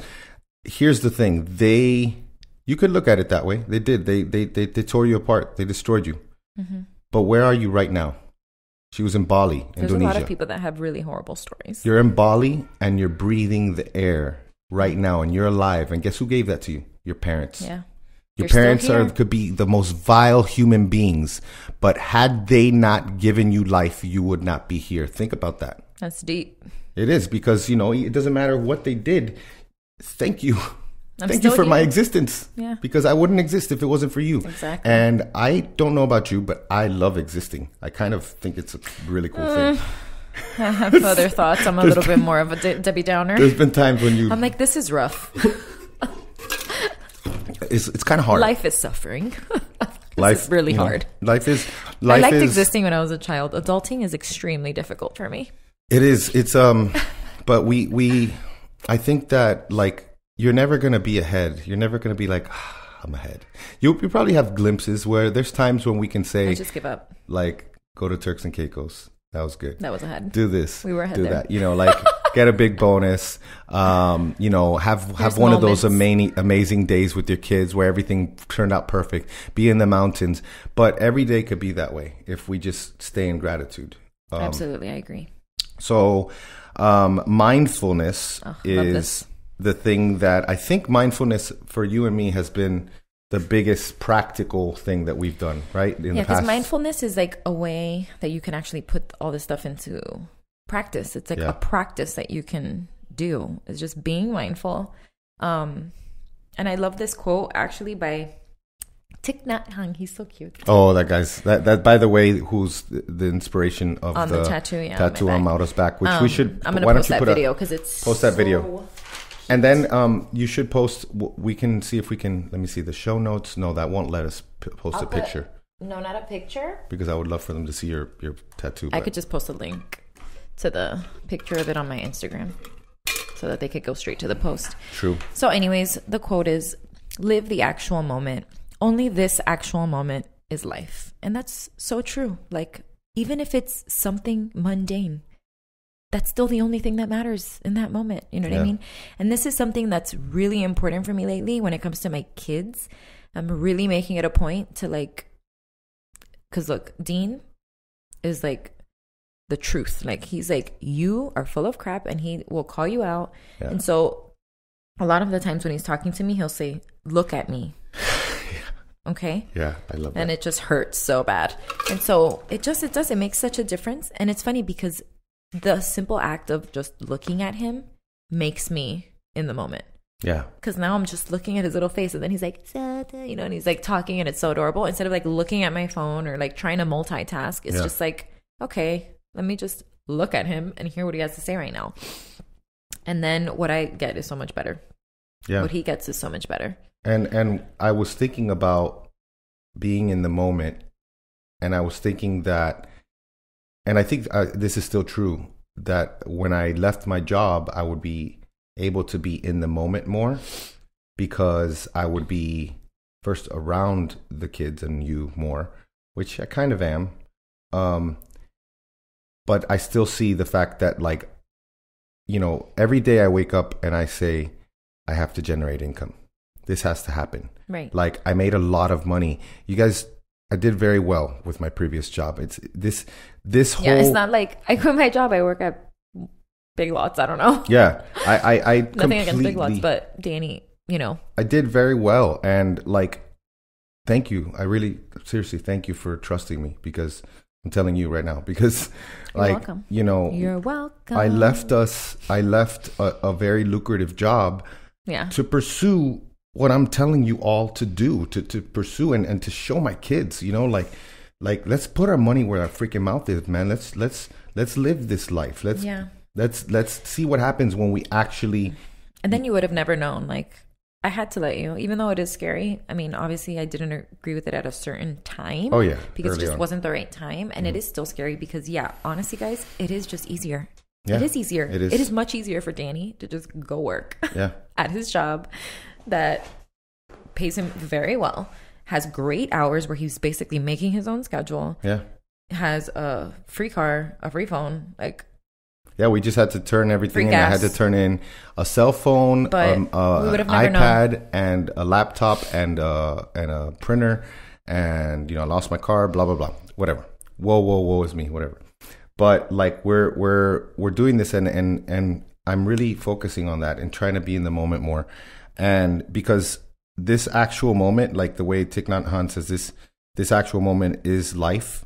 here's the thing. You could look at it that way. They did. They tore you apart. They destroyed you. Mm-hmm. But where are you right now? She was in Bali, There's Indonesia. A lot of people that have really horrible stories. You're in Bali and you're breathing the air. Right now, and you're alive, and guess who gave that to you? Your parents. Yeah, your parents could be the most vile human beings, but had they not given you life, you would not be here. Think about that. That's deep. It is because it doesn't matter what they did. Thank you. Thank you for here. My existence. Yeah, because I wouldn't exist if it wasn't for you. Exactly. And I don't know about you, but I love existing. I kind of think it's a really cool thing. I have other thoughts. I'm a little bit more of a Debbie Downer. There's been times when I'm like, this is rough. It's kind of hard. Life is suffering. Life is really hard. Life is. I liked existing when I was a child. Adulting is extremely difficult for me. It is. It's but we. I think that like you're never gonna be ahead. You're never gonna be like I'm ahead. You probably have glimpses where there's times when we can say I just give up. Like go to Turks and Caicos. That was good. That was ahead. Do this. We were ahead do there. that. Like get a big bonus. Have one of those amazing days with your kids where everything turned out perfect. Be in the mountains. But every day could be that way if we just stay in gratitude. Absolutely, I agree. So mindfulness is the thing that I think mindfulness for you and me has been the biggest practical thing that we've done, right? Because mindfulness is like a way that you can actually put all this stuff into practice. It's like a practice that you can do. It's just being mindful. And I love this quote actually by Thich Nhat Hanh. He's so cute. Oh, that guy's that by the way, who's the inspiration of on the tattoo? Yeah, tattoo on Maura's back, which we should. I'm gonna post that video because it's post that video. And then you should post. We can see if we can. Let me see the show notes. No, that won't let us post a picture. No, not a picture. Because I would love for them to see your tattoo. I could just post a link to the picture of it on my Instagram, so that they could go straight to the post. True. So, anyways, the quote is: "Live the actual moment. Only this actual moment is life," and that's so true. Like even if it's something mundane. That's still the only thing that matters in that moment. You know what I mean? And this is something that's really important for me lately when it comes to my kids. I'm really making it a point to like, because look, Dean is like the truth. Like he's like, you are full of crap and he will call you out. Yeah. And so a lot of the times when he's talking to me, he'll say, look at me. Okay. Yeah, I love that. And it just hurts so bad. And so it makes such a difference. And it's funny because the simple act of just looking at him makes me in the moment. Yeah. Because now I'm just looking at his little face and then he's like, and he's like talking and it's so adorable. Instead of like looking at my phone or like trying to multitask, it's just like, okay, let me just look at him and hear what he has to say right now. And then what I get is so much better. Yeah. What he gets is so much better. And I was thinking about being in the moment, and I was thinking that, and I think this is still true, that when I left my job, I would be able to be in the moment more because I would be first around the kids and you more, which I kind of am. But I still see the fact that, like, every day I wake up and I say, I have to generate income. This has to happen. Right. Like, I made a lot of money. You guys, I did very well with my previous job. It's this whole... Yeah, it's not like I quit my job. I work at Big Lots. I don't know. Yeah. I Nothing against Big Lots, but Danny, I did very well. And, like, thank you. I really, seriously, thank you for trusting me, because I'm telling you right now, because You're welcome. You're welcome. I left a very lucrative job to pursue what I'm telling you all to do, to pursue and to show my kids, like let's put our money where our freaking mouth is, man. Let's live this life. Let's see what happens when we actually. And then you would have never known. Like, I had to let you, even though it is scary. I mean, obviously I didn't agree with it at a certain time. Oh yeah. Because it just wasn't the right time. And it is still scary because honestly guys, it is just easier. Yeah, it is easier. It is much easier for Danny to just go work at his job that pays him very well, has great hours where he's basically making his own schedule. Yeah. Has a free car, a free phone, like. Yeah, we just had to turn everything in. I had to turn in a cell phone, an iPad, and a laptop, and a printer, and I lost my car. Blah blah blah. Whatever. Whoa is me. Whatever. But like we're doing this, and I'm really focusing on that and trying to be in the moment more, and because this actual moment, like the way Thich Nhat Hanh says, this actual moment is life.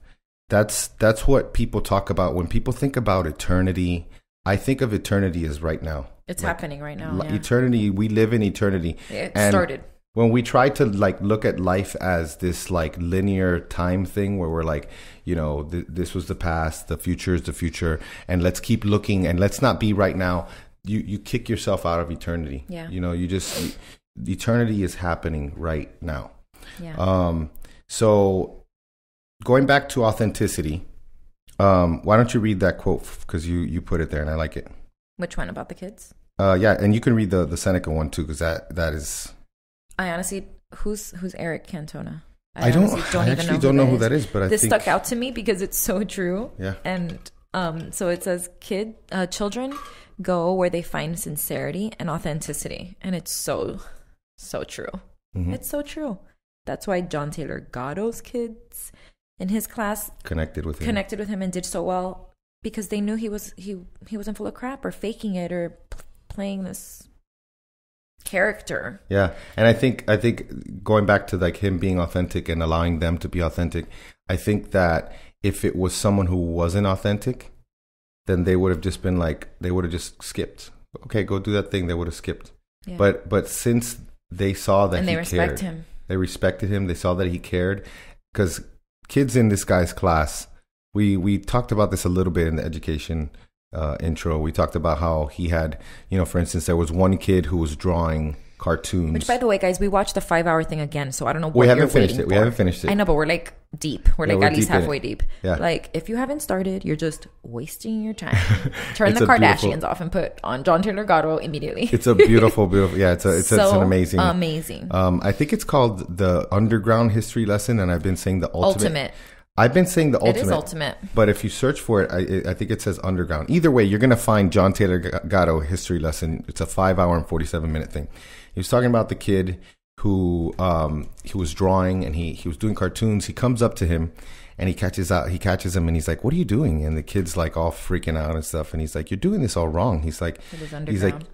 That's what people talk about when people think about eternity. I think of eternity as right now. It's happening right now. Eternity. We live in eternity. It started. When we try to like look at life as this like linear time thing where we're like, this was the past, the future is the future, and let's keep looking and let's not be right now. You kick yourself out of eternity. Yeah. Eternity is happening right now. Yeah. So. Going back to authenticity, why don't you read that quote, because you put it there and I like it. Which one, about the kids? Yeah, and you can read the Seneca one too, because that is. I honestly, who's Eric Cantona? I actually don't know who that is, but I think stuck out to me because it's so true. Yeah. And so it says, children go where they find sincerity and authenticity, and it's so true. Mm-hmm. It's so true. That's why John Taylor Gatto's kids in his class connected with him and did so well, because they knew he wasn't full of crap or faking it or playing this character. Yeah. And I think going back to like him being authentic and allowing them to be authentic, I think that if it was someone who wasn't authentic, then they would have just been like, they would have just skipped. Okay, go do that thing. They would have skipped. Yeah. But since they saw that he cared, they respected him. They saw that he cared, because kids in this guy's class, we talked about this a little bit in the education intro. We talked about how he had, for instance, there was one kid who was drawing cartoons. Which, by the way, guys, we watched the 5-hour thing again, so I don't know what we haven't finished it. We haven't finished it. I know, but we're like deep. We're like at least halfway deep. Yeah. Like, if you haven't started, you're just wasting your time. Turn the Kardashians off and put on John Taylor Gatto immediately. It's a beautiful. Yeah, it's an amazing. I think it's called the Underground History Lesson, and I've been saying the ultimate. I've been saying the ultimate. It is ultimate. But if you search for it, I think it says Underground. Either way, you're going to find John Taylor Gatto History Lesson. It's a 5-hour and 47-minute thing. He was talking about the kid who he was drawing, and he was doing cartoons. He comes up to him and he catches him, and he's like, "What are you doing?" And the kid's like all freaking out and stuff. And he's like, "You're doing this all wrong." He's like,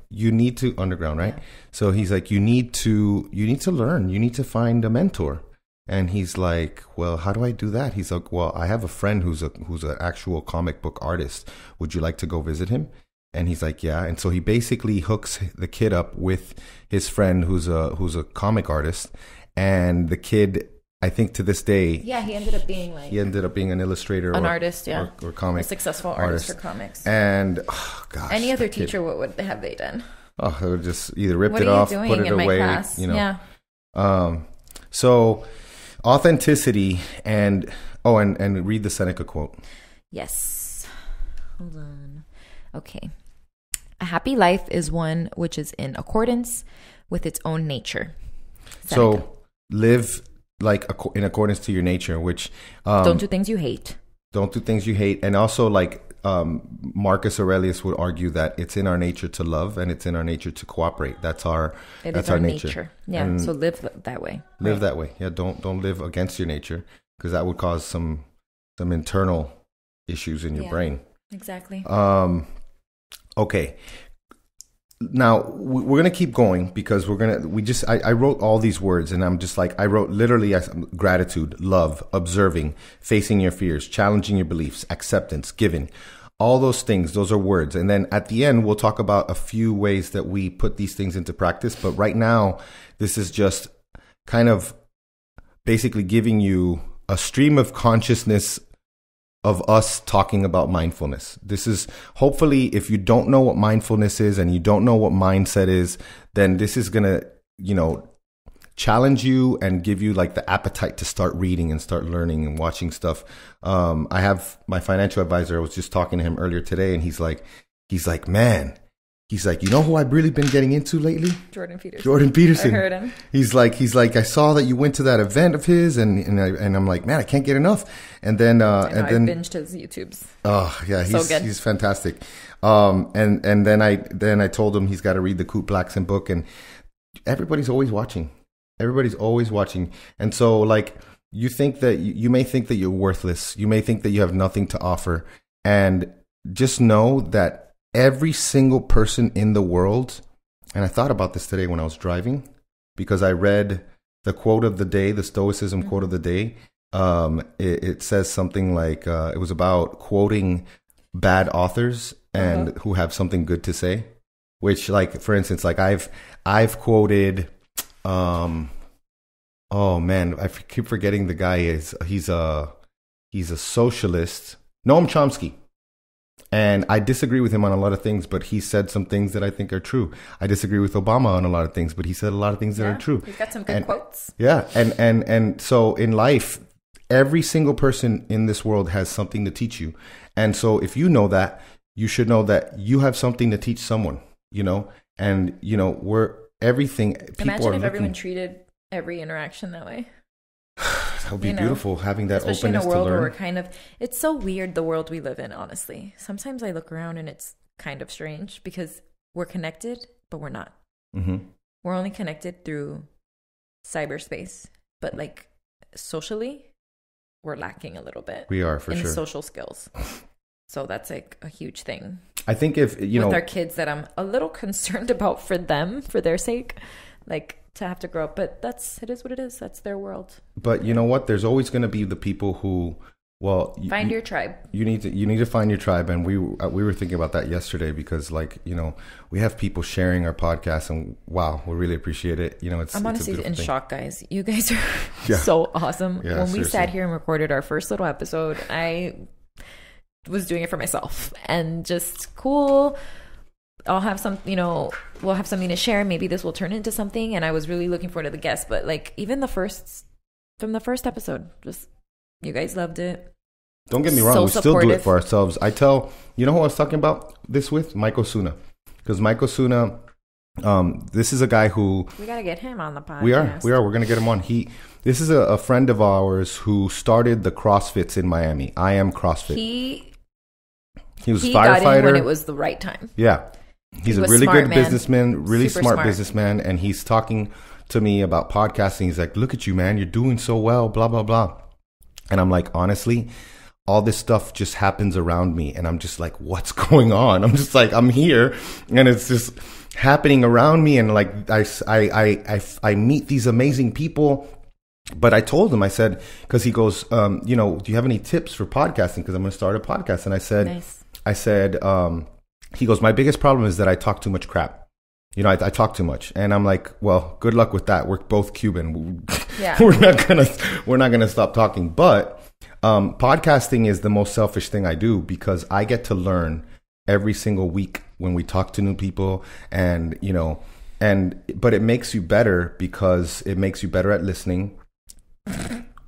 "You need to underground, right?" Yeah. So he's like, you need to learn. You need to find a mentor. And he's like, "Well, how do I do that?" He's like, "Well, I have a friend who's an actual comic book artist. Would you like to go visit him?" And he's like, "Yeah." And so he basically hooks the kid up with his friend who's a comic artist. And the kid, I think to this day, he ended up being an illustrator, an artist, or comic, a successful artist for comics. And any other teacher, what would have they done? Oh, they would just either ripped it off, put it away, class? Yeah. So authenticity and read the Seneca quote. Yes. Hold on. Okay. A happy life is one which is in accordance with its own nature. Seneca. So live like in accordance to your nature, which don't do things you hate. Don't do things you hate. And also, like Marcus Aurelius would argue that it's in our nature to love, and it's in our nature to cooperate. That's our nature. Yeah. And so live that way. Live that way. Yeah. Don't live against your nature, because that would cause some internal issues in your brain. Exactly. Okay. now we're gonna keep going because I wrote all these words and I'm just like, I wrote literally gratitude, love, observing, facing your fears, challenging your beliefs, acceptance, giving, all those things. Those are words. And then at the end, we'll talk about a few ways that we put these things into practice. But right now, this is just kind of basically giving you a stream of consciousness of us talking about mindfulness. This is hopefully, if you don't know what mindfulness is and you don't know what mindset is, then this is going to, challenge you and give you like the appetite to start reading and start learning and watching stuff. I have my financial advisor. I was just talking to him earlier today and he's like, man, you know who I've really been getting into lately? Jordan Peterson. Jordan Peterson. I heard him. He's like, I saw that you went to that event of his, and I'm like, man, I can't get enough. And then I binged his YouTubes. Oh yeah, he's fantastic. And then I told him he's got to read the Kute Blackson book, and everybody's always watching. And so like, you think that you may think that you're worthless. You may think that you have nothing to offer, and just know that every single person in the world, and I thought about this today when I was driving, because I read the quote of the day, the Stoicism quote of the day. It says something like, it was about quoting bad authors and who have something good to say, which, like, for instance, like I've quoted, oh man, I keep forgetting the guy he's a socialist, Noam Chomsky. And I disagree with him on a lot of things, but he said some things that I think are true. I disagree with Obama on a lot of things, but he said a lot of things that are true. He's got some good quotes. Yeah. And so in life, every single person in this world has something to teach you. And so if you know that, you should know that you have something to teach someone, and, we're everything. Imagine if everyone treated every interaction that way. That would be beautiful, having that especially openness in a world to learn. where it's so weird, the world we live in, honestly. Sometimes I look around and it's kind of strange because we're connected, but we're not. Mm-hmm. We're only connected through cyberspace, but like socially, we're lacking a little bit. We are, for sure. In social skills. So that's like a huge thing. I think with our kids that I'm a little concerned about for their sake, like, to have to grow up, but it is what it is. That's their world. But you know what? There's always going to be the people who, find your tribe. You need to find your tribe, and we were thinking about that yesterday because, like, we have people sharing our podcast, and wow, we really appreciate it. I'm honestly in shock, guys. You guys are so awesome. Yeah, when seriously. We sat here and recorded our first little episode, I was doing it for myself, and just cool. I'll have we'll have something to share. Maybe this will turn into something. And I was really looking forward to the guests. But like, even from the first episode, just, you guys loved it. Don't get me wrong. We still do it for ourselves. I tell, who I was talking about this with? Mike Osuna. Because Mike Osuna, this is a guy who... We got to get him on the podcast. We are. We're going to get him on. This is a friend of ours who started the CrossFits in Miami. I Am CrossFit. He was a firefighter. Got in when it was the right time. Yeah. He's a really good businessman, really smart businessman. And he's talking to me about podcasting. He's like, look at you, man. You're doing so well, blah, blah, blah. And I'm like, honestly, all this stuff just happens around me. And I'm just like, what's going on? I'm just like, I'm here and it's just happening around me. And like, I meet these amazing people. But I told him, I said, because he goes, do you have any tips for podcasting? Because I'm going to start a podcast. And I said, he goes, my biggest problem is that I talk too much crap. I talk too much. And I'm like, well, good luck with that. We're both Cuban. Yeah. we're not gonna stop talking. But podcasting is the most selfish thing I do because I get to learn every single week when we talk to new people, and but it makes you better because it makes you better at listening.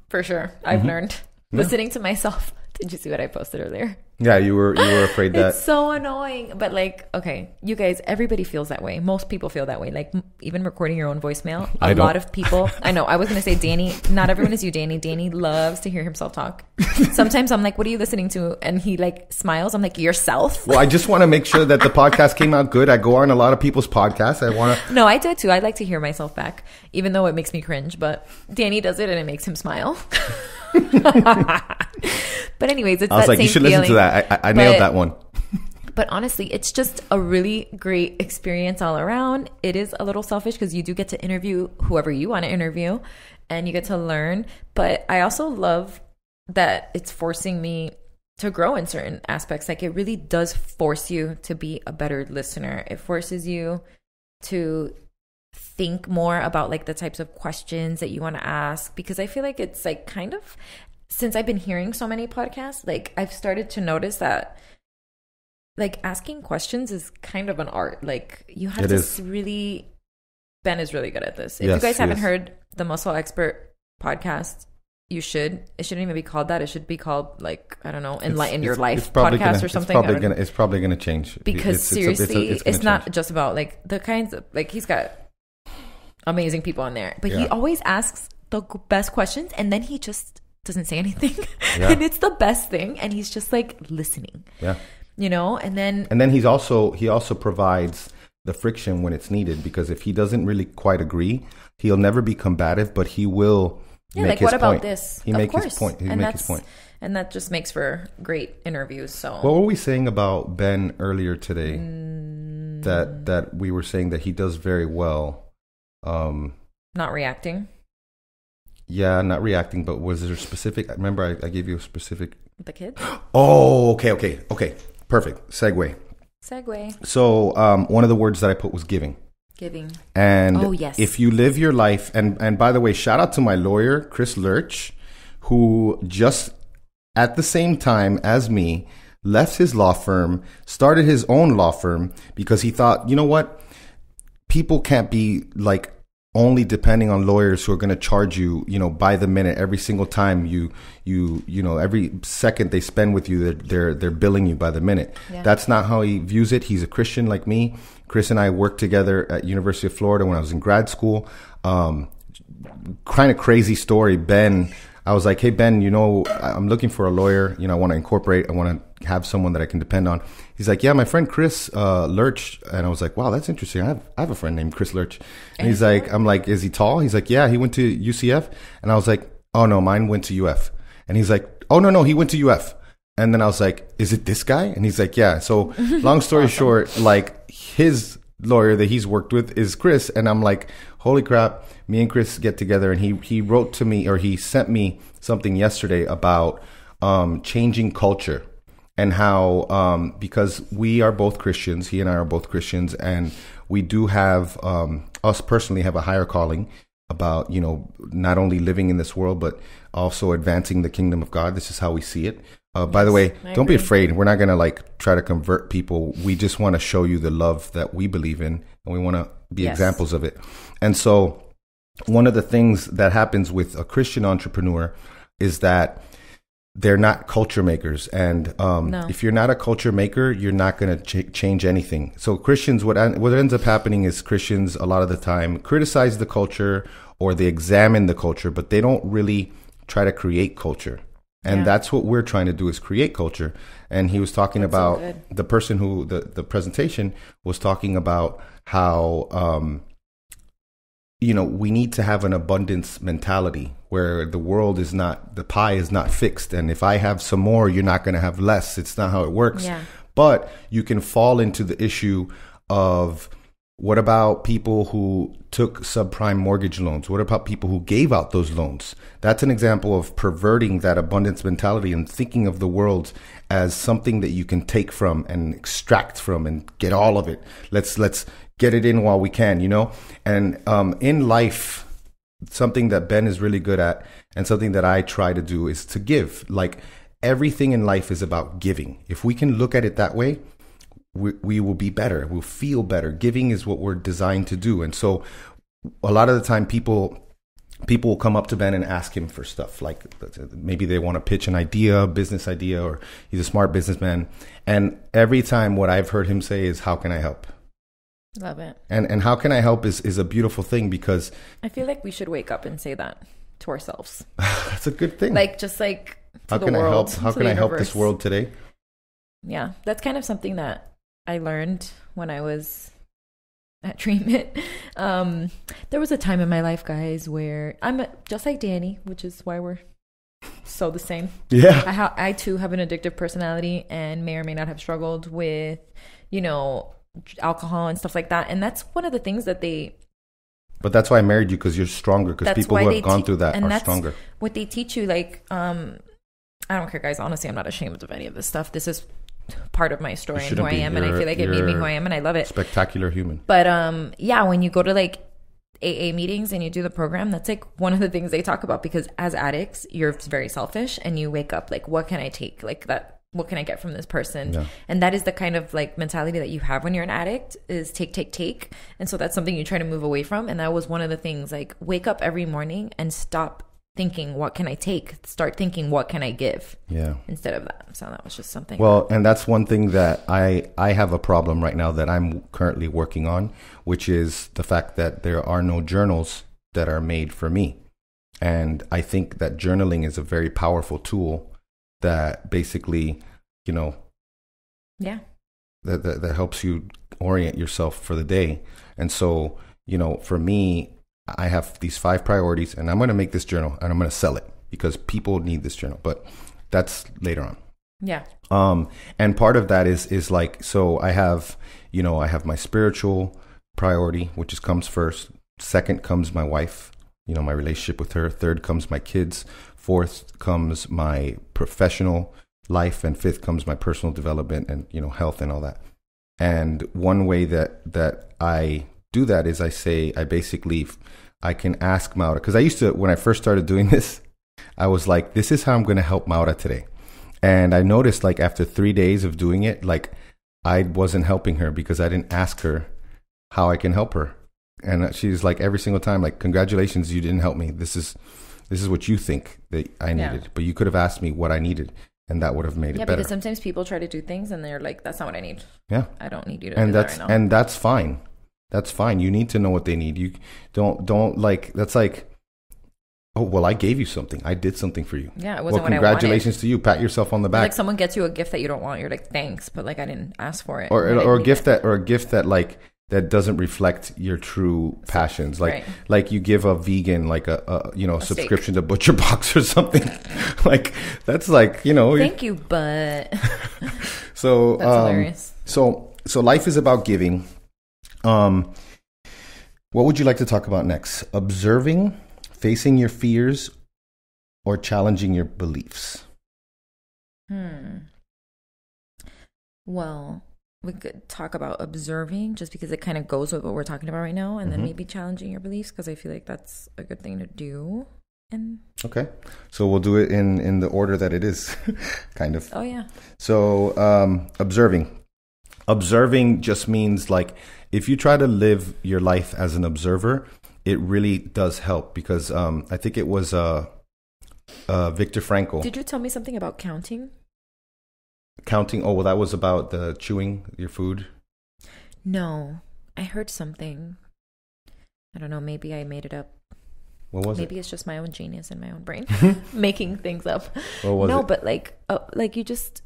For sure. I've learned listening to myself. Did you see what I posted earlier? Yeah, you were afraid that. It's so annoying. But like, okay, you guys, everybody feels that way. Most people feel that way. Like, even recording your own voicemail. A lot of people. I know. I was going to say Danny. Not everyone is you, Danny. Danny loves to hear himself talk. Sometimes I'm like, what are you listening to? And he like smiles. I'm like, yourself? Well, I just want to make sure that the podcast came out good. I go on a lot of people's podcasts. I want to. No, I do it too. I like to hear myself back, even though it makes me cringe. But Danny does it and it makes him smile. But anyways, it's that same feeling. I was like, you should listen to that. I nailed that one. But honestly, it's just a really great experience all around. It is a little selfish because you do get to interview whoever you want to interview and you get to learn. But I also love that it's forcing me to grow in certain aspects. Like, it really does force you to be a better listener. It forces you to think more about like the types of questions that you want to ask, because I feel like it's like kind of, since I've been hearing so many podcasts, like I've started to notice that like asking questions is kind of an art. Like you have really, Ben is really good at this. If you guys haven't heard the Muscle Expert podcast, you should. It shouldn't even be called that. It should be called like, I don't know, Enlighten Your Life podcast or something. It's probably gonna change, because seriously, it's not just about like the kinds of, like, he's got amazing people on there, but he always asks the best questions and then he just doesn't say anything. And it's the best thing, and he's just like listening. You know, and then he also provides the friction when it's needed, because if he doesn't really quite agree, he'll never be combative, but he will make his point. What about this? He makes his point. And that just makes for great interviews. So what were we saying about Ben earlier today? That we were saying that he does very well. Not reacting. Yeah, not reacting. But was there a specific? Remember, I gave you a specific. The kids. Oh, okay. Perfect. Segue. So one of the words that I put was giving. And if you live your life, and by the way, shout out to my lawyer, Chris Lurch, who just at the same time as me left his law firm, started his own law firm, because he thought, you know what? People can't be like only depending on lawyers who are going to charge you, you know, by the minute every single time you know, every second they spend with you, they're billing you by the minute. That's not how he views it. He's a Christian like me. Chris and I worked together at University of Florida when I was in grad school. Kind of crazy story. Ben, I was like, hey, Ben, you know, I'm looking for a lawyer. You know, I want to have someone that I can depend on. He's like, yeah, my friend Chris Lurch. And I was like, wow, that's interesting. I have a friend named Chris Lurch. And he's like, I'm like, is he tall? He's like, yeah, he went to UCF. And I was like, oh, no, mine went to UF. And he's like, oh, no, he went to UF. And then I was like, is it this guy? And he's like, yeah. So long story short, like his lawyer that he's worked with is Chris. And I'm like, holy crap. Me and Chris get together, and he wrote to me, or he sent me something yesterday about changing culture, and how because we are both Christians, he and I are both Christians, and we do have us personally have a higher calling about, you know, not only living in this world but also advancing the kingdom of God. This is how we see it. By the way, don't be afraid. We're not going to like try to convert people. We just want to show you the love that we believe in, and we want to be examples of it. And so one of the things that happens with a Christian entrepreneur is that they're not culture makers. And if you're not a culture maker, you're not going to change anything. So Christians, what ends up happening is Christians a lot of the time criticize the culture, or they examine the culture, but they don't really try to create culture. And that's what we're trying to do, is create culture. And he was talking about the person who the presentation was talking about how you know, we need to have an abundance mentality where the world is not, the pie is not fixed. And if I have some more, you're not going to have less. It's not how it works. But you can fall into the issue of, what about people who took subprime mortgage loans? What about people who gave out those loans? That's an example of perverting that abundance mentality and thinking of the world as something that you can take from and extract from and get all of it. Let's get it in while we can, you know? And in life, something that Ben is really good at, and something that I try to do, is to give. Like, everything in life is about giving. If we can look at it that way, we will be better. We'll feel better. Giving is what we're designed to do. And so a lot of the time people will come up to Ben and ask him for stuff. Like, maybe they want to pitch an idea, a business idea, or he's a smart businessman. And every time what I've heard him say is, how can I help? Love it. And how can I help is a beautiful thing, because I feel like we should wake up and say that to ourselves. That's a good thing. Like, just like to how the can world, I help? How can I help this world today? Yeah, that's kind of something that I learned when I was at treatment. There was a time in my life, guys, where I'm just like Danny, which is why we're so the same. Yeah. I too have an addictive personality and may or may not have struggled with, you know, alcohol and stuff like that. And that's one of the things that But that's why I married you, because you're stronger. Because people who have gone through that are stronger. What they teach you, like, I don't care, guys. Honestly, I'm not ashamed of any of this stuff. This is part of my story and who I am, and I feel like it made me who I am, and I love it. Spectacular human. But yeah, when you go to like AA meetings and you do the program, that's like one of the things they talk about, because as addicts, you're very selfish and you wake up like, what can I take? Like that, what can I get from this person? Yeah. And that is the kind of like mentality that you have when you're an addict, is take. And so that's something you try to move away from. And that was one of the things, like, wake up every morning and stop thinking, what can I take? Start thinking, what can I give? Yeah. Instead of that. So that was just something. Well, and that's one thing that I have a problem right now that I'm currently working on, which is the fact that there are no journals that are made for me. And I think that journaling is a very powerful tool that basically, you know, yeah, that helps you orient yourself for the day. And so, you know, for me, I have these 5 priorities, and I'm going to make this journal and I'm going to sell it because people need this journal, but that's later on. Yeah. And part of that is like, so I have my spiritual priority, which comes first. Second comes my wife, you know, my relationship with her. Third comes my kids. Fourth comes my professional life, and fifth comes my personal development and, you know, health and all that. And one way that I do that is I can ask Maura, because I used to, when I first started doing this, I was like, this is how I'm going to help Maura today. And I noticed, like, after 3 days of doing it, like, I wasn't helping her because I didn't ask her how I can help her. And she's like, every single time, like, congratulations, you didn't help me. This is what you think that I needed, but you could have asked me what I needed, and that would have made it better. Yeah, because sometimes people try to do things and they're like, that's not what I need. Yeah. I don't need you to do that right now. And that's fine. That's fine. You need to know what they need. You don't like, that's like, oh, well, I gave you something. I did something for you. Yeah, it wasn't what I wanted. Congratulations to you. Pat yourself on the back. Like someone gets you a gift that you don't want. You're like, thanks, but like I didn't ask for it. Or a gift that like, that doesn't reflect your true passions. Like, like you give a vegan, like a subscription to Butcher Box or something. Like, that's like, you know. Thank you, but. So, that's hilarious. So life is about giving. What would you like to talk about next? Observing, facing your fears, or challenging your beliefs? Well, we could talk about observing, just because it kind of goes with what we're talking about right now, and then maybe challenging your beliefs, because I feel like that's a good thing to do. And okay, so we'll do it in the order that it is, kind of. Oh yeah. So observing just means, like, if you try to live your life as an observer, it really does help, because I think it was Viktor Frankl. Did you tell me something about counting? Counting? Oh, well, that was about the chewing your food. No, I heard something. I don't know. Maybe I made it up. What was it? Maybe it's just my own genius in my own brain, making things up. What was it? But like you just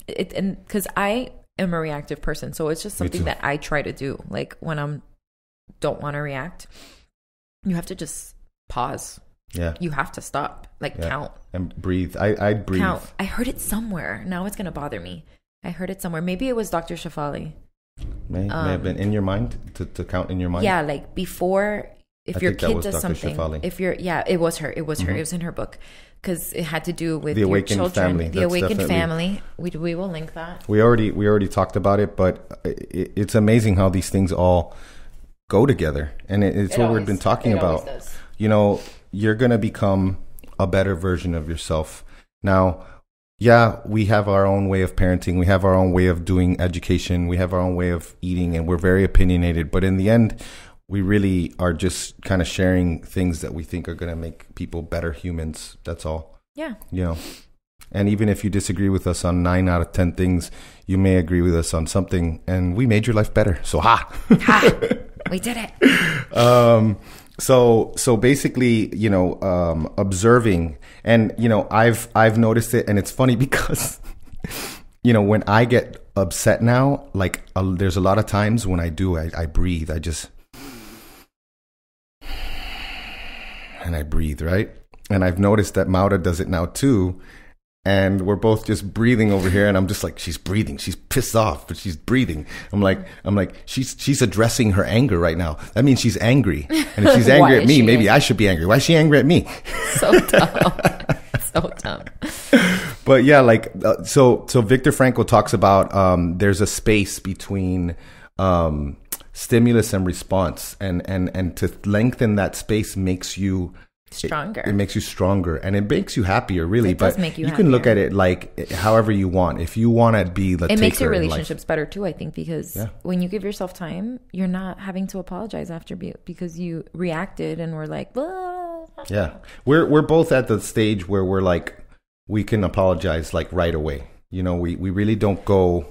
and because I am a reactive person, so it's just something that I try to do. Like when don't want to react, you have to just pause. Yeah. You have to stop. Like count. And breathe. I breathe. Count. I heard it somewhere. Now it's going to bother me. I heard it somewhere. Maybe it was Dr. Shafali. May have been in your mind, to count in your mind. Yeah, like before, if your kid does something. Shafali. It was her. It was her. It was in her book. Because it had to do with the your awakened children. Family. The Awakened Family. We will link that. We already talked about it, but it's amazing how these things all go together. And it's what we've been talking about. You know, you're going to become a better version of yourself. Now, yeah, we have our own way of parenting. We have our own way of doing education. We have our own way of eating, and we're very opinionated. But in the end, we really are just kind of sharing things that we think are going to make people better humans. That's all. Yeah. You know, and even if you disagree with us on 9 out of 10 things, you may agree with us on something, and we made your life better. So, we did it. So basically, you know, observing, and, you know, I've noticed it, and it's funny because, you know, when I get upset now, like there's a lot of times when I breathe, and I breathe, right? And I've noticed that Maura does it now too. And we're both just breathing over here, and I'm just like, she's breathing. She's pissed off, but she's breathing. I'm like, she's addressing her anger right now. That means she's angry, and if she's angry at me, maybe I should be angry. Why is she angry at me? So dumb, so dumb. But yeah, like so Viktor Frankl talks about there's a space between stimulus and response, and to lengthen that space makes you stronger. It makes you stronger, and it makes you happier, really. It does make you happier. Can look at it like however you want. If you want to be the taker, it makes your relationships better too, I think, because when you give yourself time, you're not having to apologize after because you reacted and were like, blah. Yeah, we're both at the stage where we're like, we can apologize like right away. You know, we really don't go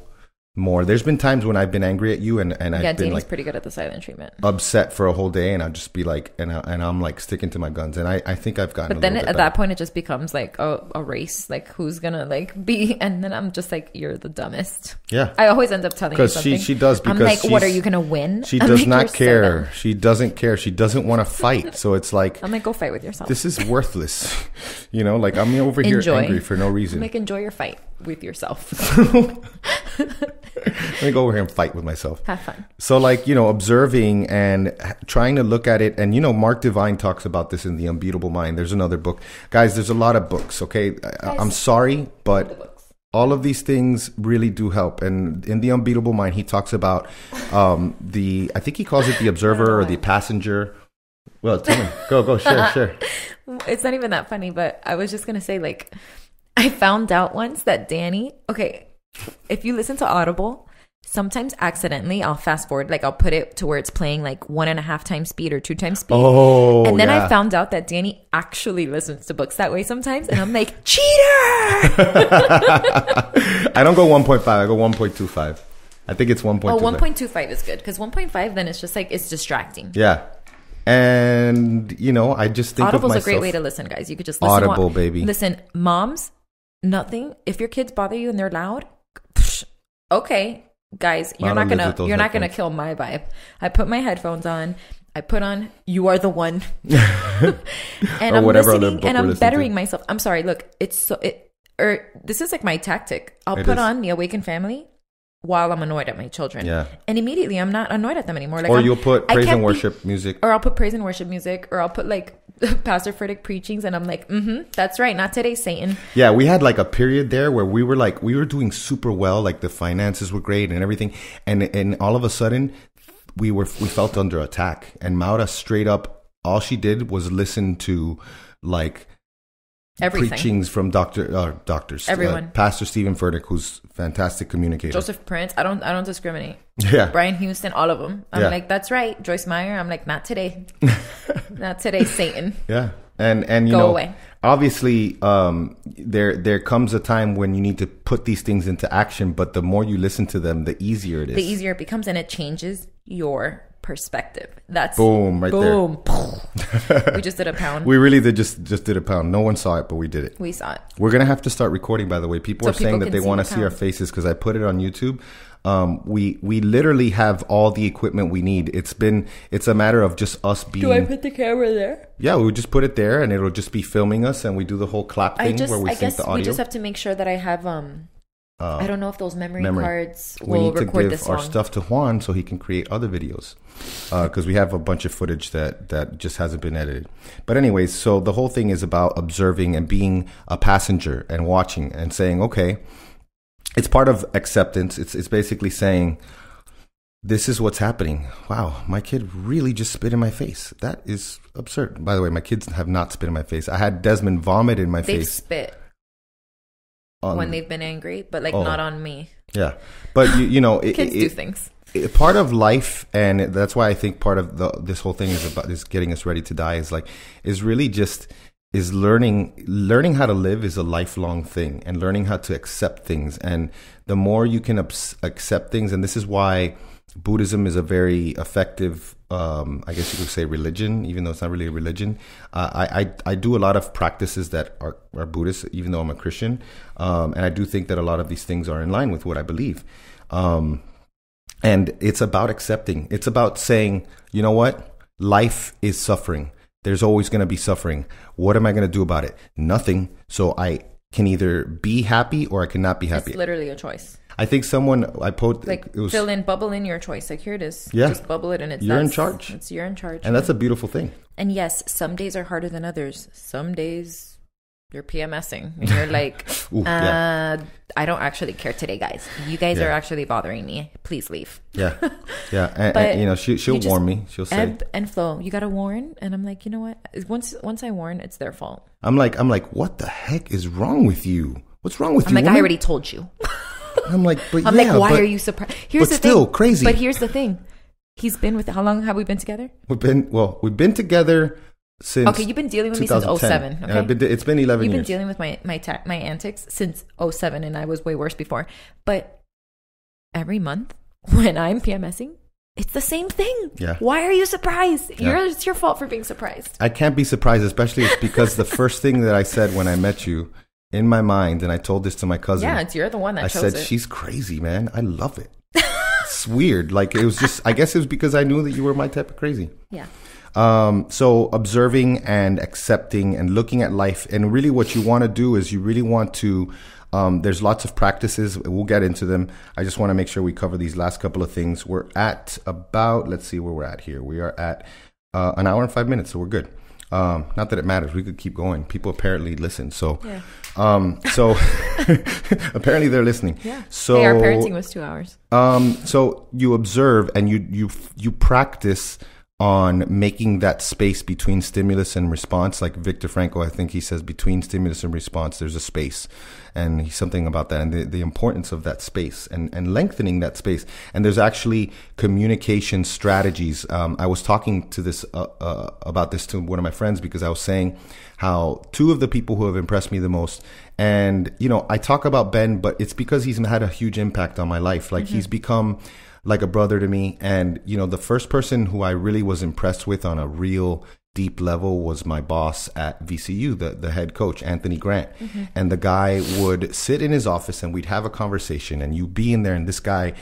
more. There's been times when I've been angry at you, and I've been like pretty good at the silent treatment. Upset for a whole day, and I'll just be like, and I'm like sticking to my guns, and I think I've gotten. But then at that point, it just becomes like a race, like who's gonna like be, and then I'm just like, you're the dumbest. Yeah, I always end up telling you something. Because she does. Because I'm like, what are you gonna win? She does not care. She doesn't care. She doesn't want to fight. So it's like, I'm like, go fight with yourself. This is worthless. You know, like I'm over here angry for no reason. I'm like, enjoy your fight with yourself. Let me go over here and fight with myself. Have fun. So like, you know, observing and trying to look at it. And, you know, Mark Devine talks about this in The Unbeatable Mind. There's another book. Guys, there's a lot of books, okay? I'm sorry, but all of these things really do help. And in The Unbeatable Mind, he talks about I think he calls it the observer or the passenger. Well, tell me. Go, share. It's not even that funny, but I was just going to say, like, I found out once that Danny, okay, if you listen to Audible, sometimes accidentally I'll fast forward, like I'll put it to where it's playing like 1.5 times speed or 2 times speed. Oh, and then I found out that Danny actually listens to books that way sometimes, and I'm like, cheater! I don't go 1.5, I go 1.25. I think it's 1.25. Oh, 1.25 is good, because 1.5 then it's just like, it's distracting. Yeah. And, you know, I just think Audible's of myself. a great way to listen, guys. You could just listen. Audible, baby. Listen, moms, nothing. If your kids bother you and they're loud, okay, guys, you're not gonna kill my vibe. I put my headphones on. I put on "You Are the One," and I'm listening and I'm bettering myself. I'm sorry. Look, this is like my tactic. I'll put on The Awakened Family while I'm annoyed at my children. Yeah. And immediately I'm not annoyed at them anymore. Like, you'll put praise and worship music. Or I'll put praise and worship music. Or I'll put like Pastor Frederick preachings, and I'm like, that's right. Not today, Satan. Yeah, we had like a period there where we were doing super well. Like the finances were great and everything. And all of a sudden we felt under attack. And Maura straight up, all she did was listen to like everything. Preachings from doctors, everyone, Pastor Stephen Furtick, who's a fantastic communicator, Joseph Prince. I don't discriminate. Yeah, Brian Houston, all of them. I'm like, that's right. Joyce Meyer. I'm like, not today, not today, Satan. Yeah, and you go know, away. Obviously, there comes a time when you need to put these things into action. But the more you listen to them, the easier it is. The easier it becomes, and it changes your perspective. That's boom there. We just did a pound. We really just did a pound. No one saw it, but we did it. We saw it. We're gonna have to start recording, by the way. People are saying that they want to see our faces because I put it on YouTube. We literally have all the equipment we need. It's a matter of just us being. Do I put the camera there? Yeah, we just put it there, and it'll just be filming us, and we do the whole clap thing where we sync the audio. We just have to make sure that I have I don't know if those memory cards will record this song. We need to give our stuff to Juan so he can create other videos. Because we have a bunch of footage that just hasn't been edited. But anyways, so the whole thing is about observing and being a passenger and watching and saying, okay, it's part of acceptance. It's basically saying, this is what's happening. Wow, my kid really just spit in my face. That is absurd. By the way, my kids have not spit in my face. I had Desmond vomit in my face. They've spit. When they've been angry, but like not on me. Yeah, but you know, kids do things. Part of life, and that's why I think part of this whole thing is getting us ready to die. Is really just learning how to live is a lifelong thing, and learning how to accept things. And the more you can accept things, and this is why Buddhism is a very effective, I guess you could say, religion, even though it's not really a religion. I do a lot of practices that are Buddhist, even though I'm a Christian. And I do think that a lot of these things are in line with what I believe. And it's about accepting. It's about saying, you know what? Life is suffering. There's always going to be suffering. What am I going to do about it? Nothing. So I can either be happy or I cannot be happy. It's literally a choice. I think I posted like bubble in your choice. Like here it is. Yeah. Just bubble it, and you're in charge. You're in charge, and that's a beautiful thing. And yes, some days are harder than others. Some days you're PMSing, and you're like, Ooh, I don't actually care today, guys. You guys are actually bothering me. Please leave. Yeah, yeah. And you know, she'll warn me. She'll say ebb and flow. You got to warn, and I'm like, you know what? Once I warn, it's their fault. I'm like, what the heck is wrong with you? What's wrong with you? I'm like, woman? I already told you. I'm like, but I'm like, why are you surprised? Here's the still thing. Crazy. But here's the thing. He's been with. How long have we been together? We've been together since. Okay, you've been dealing with me since 2007. Okay, and it's been 11 years. You've been dealing with my antics since 2007, and I was way worse before. But every month when I'm PMSing, it's the same thing. Yeah. Why are you surprised? Yeah. It's your fault for being surprised. I can't be surprised, especially because the first thing that I said when I met you. In my mind, and I told this to my cousin. Yeah, you're the one that chose it. I said, she's crazy, man. I love it. It's weird. Like, it was just, I guess it was because I knew that you were my type of crazy. Yeah. So observing and accepting and looking at life. And really what you want to do is you really want to, there's lots of practices. We'll get into them. I just want to make sure we cover these last couple of things. We're at about, let's see where we're at here. We are at an hour and 5 minutes, so we're good. Not that it matters. We could keep going. People apparently listen. So, so apparently they're listening. Yeah. So hey, our parenting was 2 hours. So you observe and you practice on making that space between stimulus and response. Like Viktor Frankl, I think he says between stimulus and response, there's a space. And he's something about that and the importance of that space and lengthening that space. And there's actually communication strategies. I was talking to this about this to one of my friends because I was saying how two of the people who have impressed me the most, and you know, I talk about Ben, but it's because he's had a huge impact on my life. Like he's become like a brother to me. And you know, the first person who I really was impressed with on a real deep level was my boss at VCU, the head coach, Anthony Grant. And the guy would sit in his office and we'd have a conversation and you be in there and this guy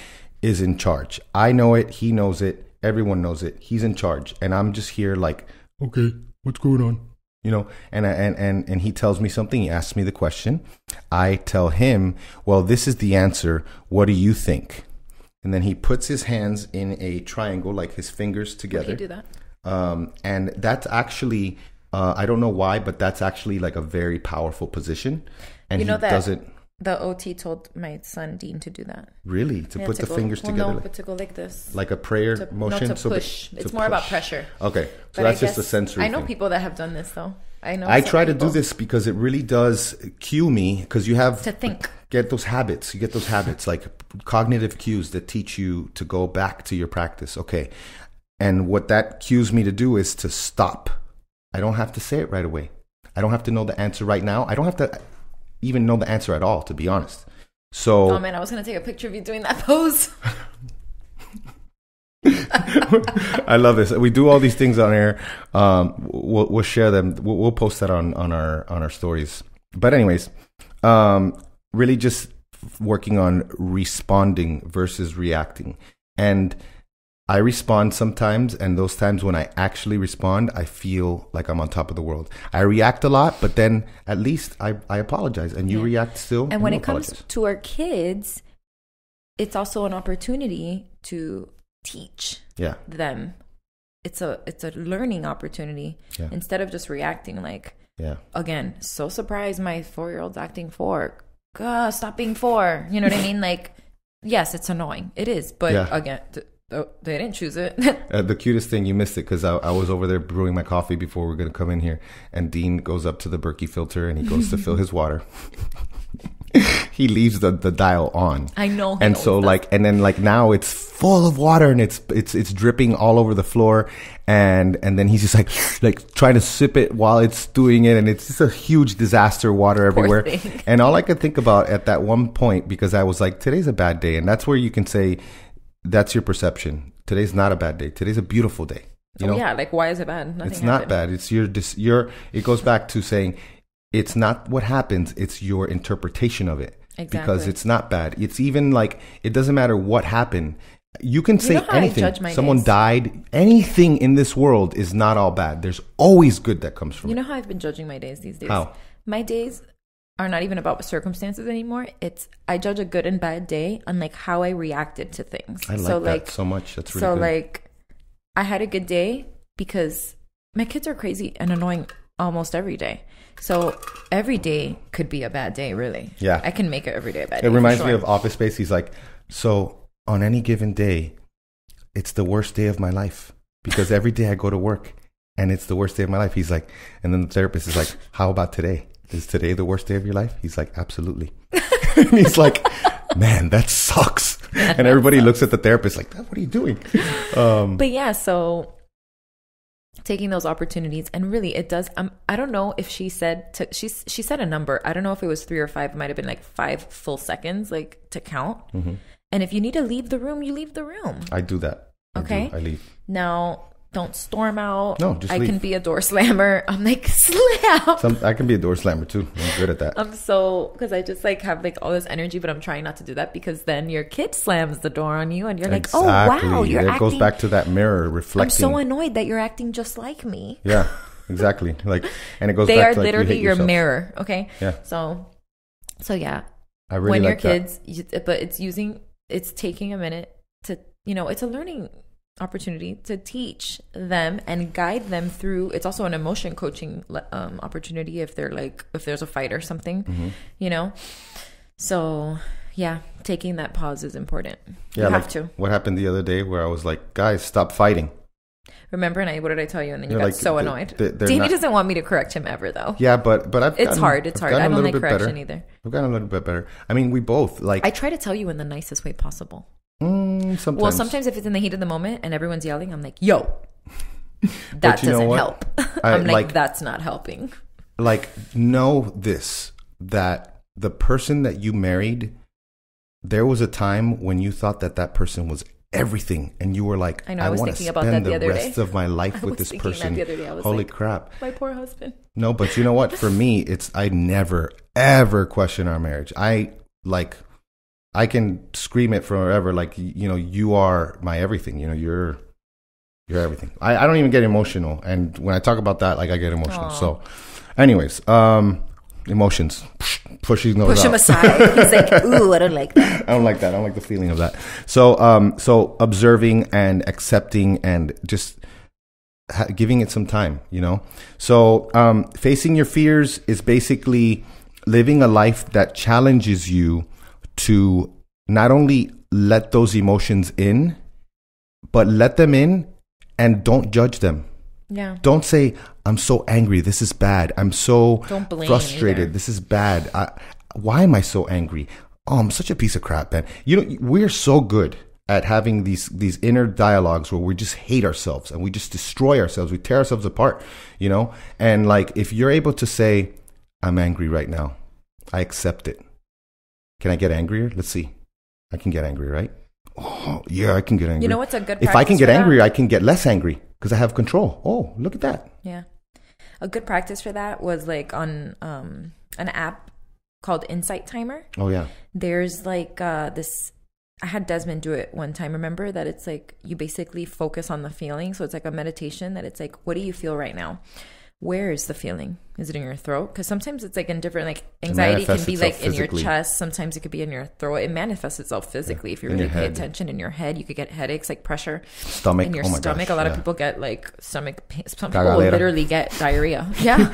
is in charge. I know it. He knows it. Everyone knows it. He's in charge. And I'm just here like, okay, what's going on? You know, and he tells me something. He asks me the question. I tell him, well, this is the answer. What do you think? And then he puts his hands in a triangle, like his fingers together. Would he do that? And that's actually, I don't know why, but that's actually like a very powerful position. And you know he that doesn't. The OT told my son Dean to do that. Really? To put the fingers together? No, but to go like this. Like a prayer motion? No, to push. It's more about pressure. Okay. So but that's just a sensory I know thing. people that have done this though. I try to do this because it really does cue me, because you have to think. Get those habits. You get those habits, like cognitive cues that teach you to go back to your practice. Okay. And what that cues me to do is to stop. I don't have to say it right away. I don't have to know the answer right now. I don't have to even know the answer at all, to be honest. So, oh man, I was going to take a picture of you doing that pose. I love this. We do all these things on air. We'll share them. We'll post that on our stories. But anyways, really just working on responding versus reacting. And I respond sometimes, and those times when I actually respond, I feel like I'm on top of the world. I react a lot, but then at least I apologize, and you react still. And when it comes to our kids, it's also an opportunity to teach them. It's a learning opportunity instead of just reacting like, again, so surprised my 4-year-old's acting 4. God, stop being 4. You know what I mean? Like, yes, it's annoying. It is, but again. They didn't choose it. The cutest thing, you missed it, because I was over there brewing my coffee before we were going to come in here, and Dean goes up to the Berkey filter and he goes to fill his water. He leaves the dial on. I know. And so and then now it's full of water and it's dripping all over the floor, and then he's just like trying to sip it while it's doing it, and it's just a huge disaster, water everywhere. And all I could think about at that one point, because I was like, today's a bad day, and that's where you can say, that's your perception. Today's not a bad day. Today's a beautiful day. You know? Yeah, like why is it bad? Nothing it's not bad. It's your. It goes back to saying, it's not what happens. It's your interpretation of it. Exactly. Because it's not bad. It's even like, it doesn't matter what happened. You can say know how I anything. judge my Someone days? died. Anything in this world is not all bad. There's always good that comes from You it. know how I've been judging my days these days? How? My days are not even about circumstances anymore. It's I judge a good and bad day on like how I reacted to things. I like that so much. That's really so good. like I had a good day because my kids are crazy and annoying almost every day. So every day could be a bad day, really. Yeah. I can make it every day a bad day. It reminds for me sure. of Office Space. He's like, so on any given day, it's the worst day of my life because every day I go to work and it's the worst day of my life. He's like, and then the therapist is like, how about today? Is today the worst day of your life? He's like, absolutely. And he's like, man, that sucks. And everybody looks at the therapist like, what are you doing? But yeah, so taking those opportunities, and really it does. I don't know if she said she said a number. I don't know if it was 3 or 5. It might have been like 5 full seconds, like to count. Mm-hmm. And if you need to leave the room, you leave the room. I do that. Okay. I leave. Now, don't storm out. No, just I leave. can be a door slammer. I'm like, slam. I can be a door slammer too. I'm good at that. I'm so, because I just like have like all this energy, but I'm trying not to do that because then your kid slams the door on you and you're like, oh wow, you're It acting. goes back to that mirror reflecting. I'm so annoyed that you're acting just like me. Yeah, exactly. Like, and it goes They back are to like, literally you hate your yourself. mirror. Okay. Yeah. So yeah. I really when like your that. kids, but it's taking a minute to, it's a learning opportunity to teach them and guide them through. It's also an emotion coaching opportunity if there's a fight or something, Mm-hmm. So yeah, taking that pause is important. Yeah, you like have to. what happened the other day where I was like, guys, stop fighting. Remember, and what did I tell you? And then you You're got like, so annoyed. they're Davey not- doesn't want me to correct him ever, though. Yeah, but I've It's gotten, hard. I've I gotten a don't little like bit correction better. either. I've gotten a little bit better. I mean, we both like. I try to tell you in the nicest way possible. Sometimes. Well, sometimes if it's in the heat of the moment and everyone's yelling, I'm like, yo, that But you know doesn't what? help. I- I'm like, like- that's not helping. Like, know this, that the person that you married, there was a time when you thought that person was everything, and you were like, I know, I was want to thinking about spend that the the other rest day. of my life I with was this thinking that person. the other day. I was Holy like, crap. My poor husband. No, but you know what? For me, I never, ever question our marriage. I can scream it forever. Like, you are my everything. You're everything. I don't even get emotional. And when I talk about that, like, I get emotional. Aww. So anyways, emotions, pushing those Push out. him aside. He's like, ooh, I don't like that. I don't like that. I don't like the feeling of that. So observing and accepting and just giving it some time, So facing your fears is basically living a life that challenges you to not only let those emotions in, but let them in and don't judge them. Yeah. Don't say, I'm so angry. This is bad. I'm so Don't blame frustrated. either. This is bad. Why am I so angry? Oh, I'm such a piece of crap, man. We're so good at having these inner dialogues where we just hate ourselves and we just destroy ourselves. We tear ourselves apart, And like, if you're able to say, I'm angry right now. I accept it. Can I get angrier? Let's see. I can get angry, right? Oh, yeah, I can get angry. You know what's a good If I can practice get for that? angry, I can get less angry because I have control. Oh, look at that. Yeah. A good practice for that was like on an app called Insight Timer. Oh, yeah. There's like this. I had Desmond do it one time. Remember that it's like you basically focus on the feeling. So it's like a meditation that it's like, what do you feel right now? Where is the feeling? Is it in your throat? Because sometimes it's like in different, like anxiety can be like in your chest. Sometimes it could be in your throat. It manifests itself physically if you really pay attention. In your head, you could get headaches, like pressure. Stomach. In your stomach. A lot of people get like stomach pain. Some Cagalera. people literally get diarrhea. Yeah.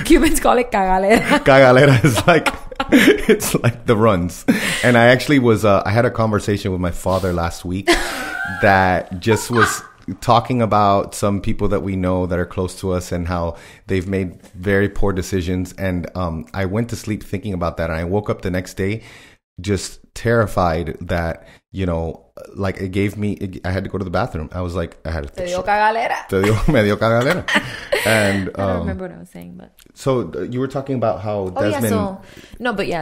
Cubans call it cagalera. Cagalera is like, it's like the runs. And I actually I had a conversation with my father last week that just was talking about some people that we know that are close to us and how they've made very poor decisions. And I went to sleep thinking about that. And I woke up the next day just terrified that, like it gave me, I had to go to the bathroom. I was like, I had to. Te dio cagalera. Me dio cagalera. And I don't remember what I was saying, but. So you were talking about how Desmond.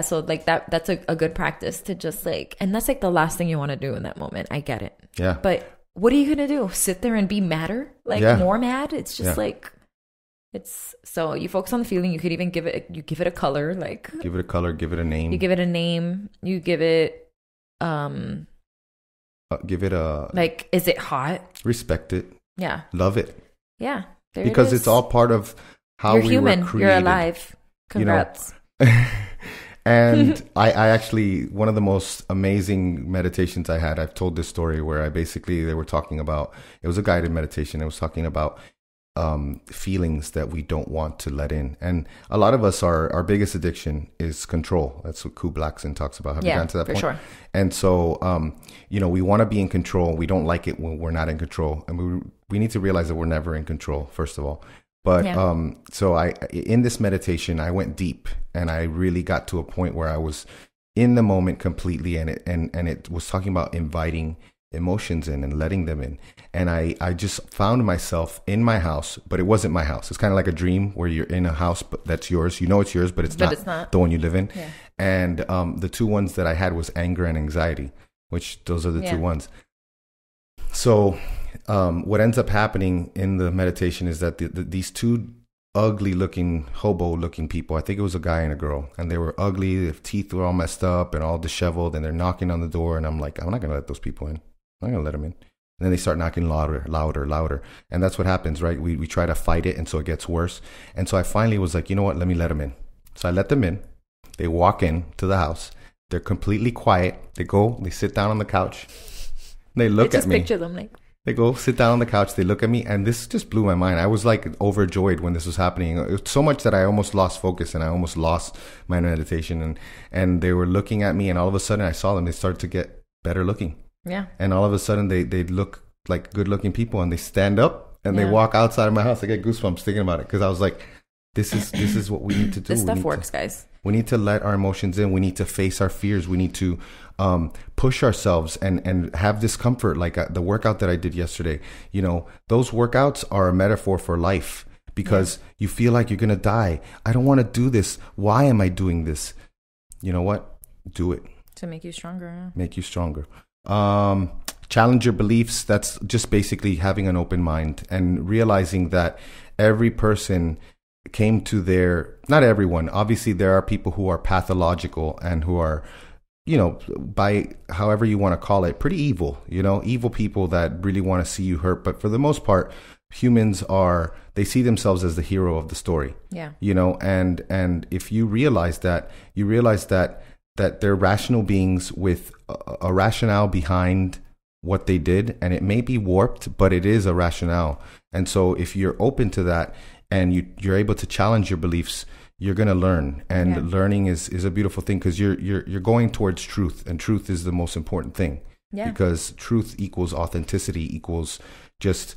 So like that's a good practice to just like, and that's like the last thing you want to do in that moment. I get it. Yeah. But what are you going to do? Sit there and be madder? Like more mad? It's just like, so you focus on the feeling. You could even give it a color, like. Give it a color, give it a name. You give it a name. You give it, give it a like. Is it hot? respect it, Yeah. love it, Yeah. There because it is. it's all part of how You're we human. were created. You're alive. Congrats. And I actually, one of the most amazing meditations I had, I've told this story where they were talking about, it was a guided meditation. It was talking about feelings that we don't want to let in. And a lot of us, our biggest addiction is control. That's what Kute Blackson talks about. Have you gotten to that point? Sure. And so, we want to be in control. We don't like it when we're not in control. And we need to realize that we're never in control, first of all. But so in this meditation, I went deep, and I really got to a point where I was in the moment completely, and it was talking about inviting emotions in and letting them in. And I just found myself in my house, but it wasn't my house. It's kind of like a dream where you're in a house that's yours. You know it's yours, but it's not the one you live in. Yeah. And the two ones that I had was anger and anxiety, which those are the two ones. So what ends up happening in the meditation is that these two ugly looking, hobo looking people, I think it was a guy and a girl, and they were ugly, their teeth were all messed up and all disheveled, and they're knocking on the door, and I'm like, I'm not going to let those people in. I'm not going to let them in. And then they start knocking louder. And that's what happens, right? We try to fight it, and so it gets worse. And so I finally was like, you know what? Let me let them in. So I let them in. They walk in to the house. They're completely quiet. They sit down on the couch. They look at me. Just picture them like... They go sit down on the couch. They look at me, and this just blew my mind. I was like overjoyed when this was happening. It was so much that I almost lost focus, and I almost lost my meditation. And they were looking at me, and all of a sudden I saw them. They started to get better looking. Yeah. And all of a sudden they look like good looking people, and they stand up and they walk outside of my house. I get goosebumps thinking about it, because I was like, this is what we need to do. This stuff works, guys. We need to let our emotions in. We need to face our fears. We need to push ourselves and have discomfort. Like the workout that I did yesterday, those workouts are a metaphor for life, because you feel like you're going to die. I don't want to do this. Why am I doing this? You know what? Do it. To make you stronger. Yeah. Make you stronger. Challenge your beliefs. That's just basically having an open mind and realizing that every person came to not everyone. Obviously, there are people who are pathological and who are, by however you want to call it, pretty evil, evil people that really want to see you hurt. But for the most part, humans they see themselves as the hero of the story. Yeah. And if you realize that, they're rational beings with a rationale behind what they did, and it may be warped, but it is a rationale. And so if you're open to that and you're able to challenge your beliefs, you're going to learn. And learning is a beautiful thing, because you're going towards truth, and truth is the most important thing. Yeah. Because truth equals authenticity, equals just,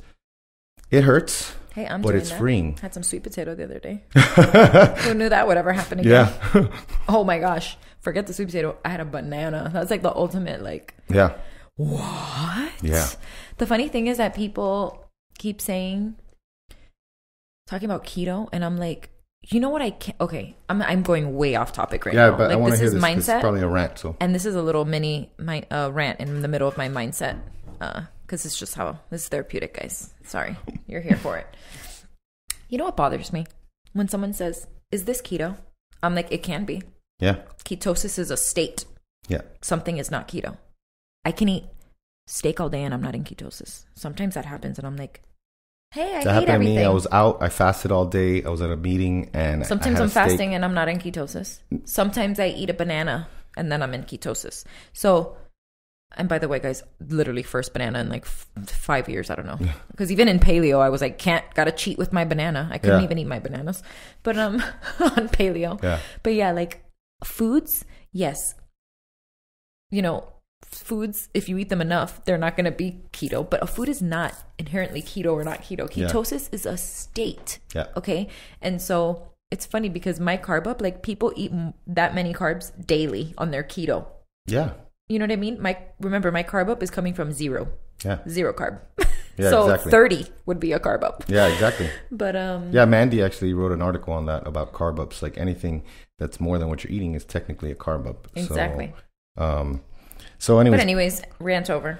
it hurts. Hey, but it's freeing. Had some sweet potato the other day. Who knew that would ever happen again? Yeah. Oh my gosh. Forget the sweet potato. I had a banana. That was like the ultimate, like. Yeah. What? Yeah. The funny thing is that people keep talking about keto, and I'm like, you know what? I can't. Okay, I'm going way off topic right now. Yeah, but like, I want to hear this. Mindset. It's probably a rant. So. And this is a little mini rant in the middle of my mindset. Because it's just how this is therapeutic, guys. Sorry, you're here for it. You know what bothers me? When someone says, "Is this keto?" I'm like, it can be. Yeah. Ketosis is a state. Yeah. Something is not keto. I can eat steak all day and I'm not in ketosis. Sometimes that happens, and I'm like, hey, I hate everything. To me. I was out. I fasted all day. I was at a meeting, and sometimes I'm fasting and I'm not in ketosis. Sometimes I eat a banana and then I'm in ketosis. So. And by the way, guys, literally first banana in like 5 years. I don't know. Because even in paleo, I was like, gotta cheat with my banana. I couldn't even eat my bananas. But on paleo. Yeah. But yeah, like foods, yes. Foods, if you eat them enough, they're not going to be keto. But a food is not inherently keto or not keto. Ketosis is a state. Yeah. Okay? And so it's funny because my carb up, like people eat that many carbs daily on their keto. Yeah. You know what I mean? Remember, my carb up is coming from zero. Yeah. Zero carb. Yeah, so exactly. 30 would be a carb up. Yeah, exactly. But yeah, Mandy actually wrote an article on that about carb ups. Like anything that's more than what you're eating is technically a carb up. Exactly. So anyways, rant over.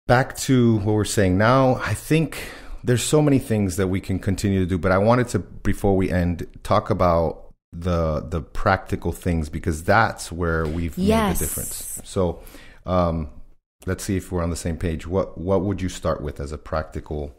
Back to what we're saying now. I think there's so many things that we can continue to do, but I wanted to, before we end, talk about the practical things, because that's where we've made the difference. So let's see if we're on the same page. What would you start with as a practical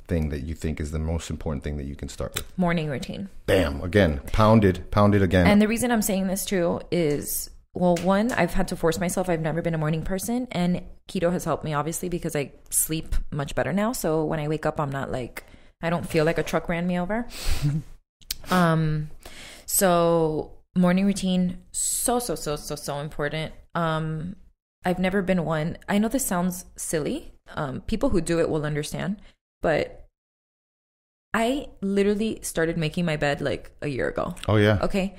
thing that you think is the most important thing that you can start with? Morning routine. Bam. Again, pound it again. And the reason I'm saying this too is, well, one, I've had to force myself. I've never been a morning person, and keto has helped me obviously because I sleep much better now. So when I wake up, I'm not like, I don't feel like a truck ran me over. So morning routine, so important. I've never been one. I know this sounds silly. People who do it will understand, but I literally started making my bed like a year ago. Oh yeah. Okay.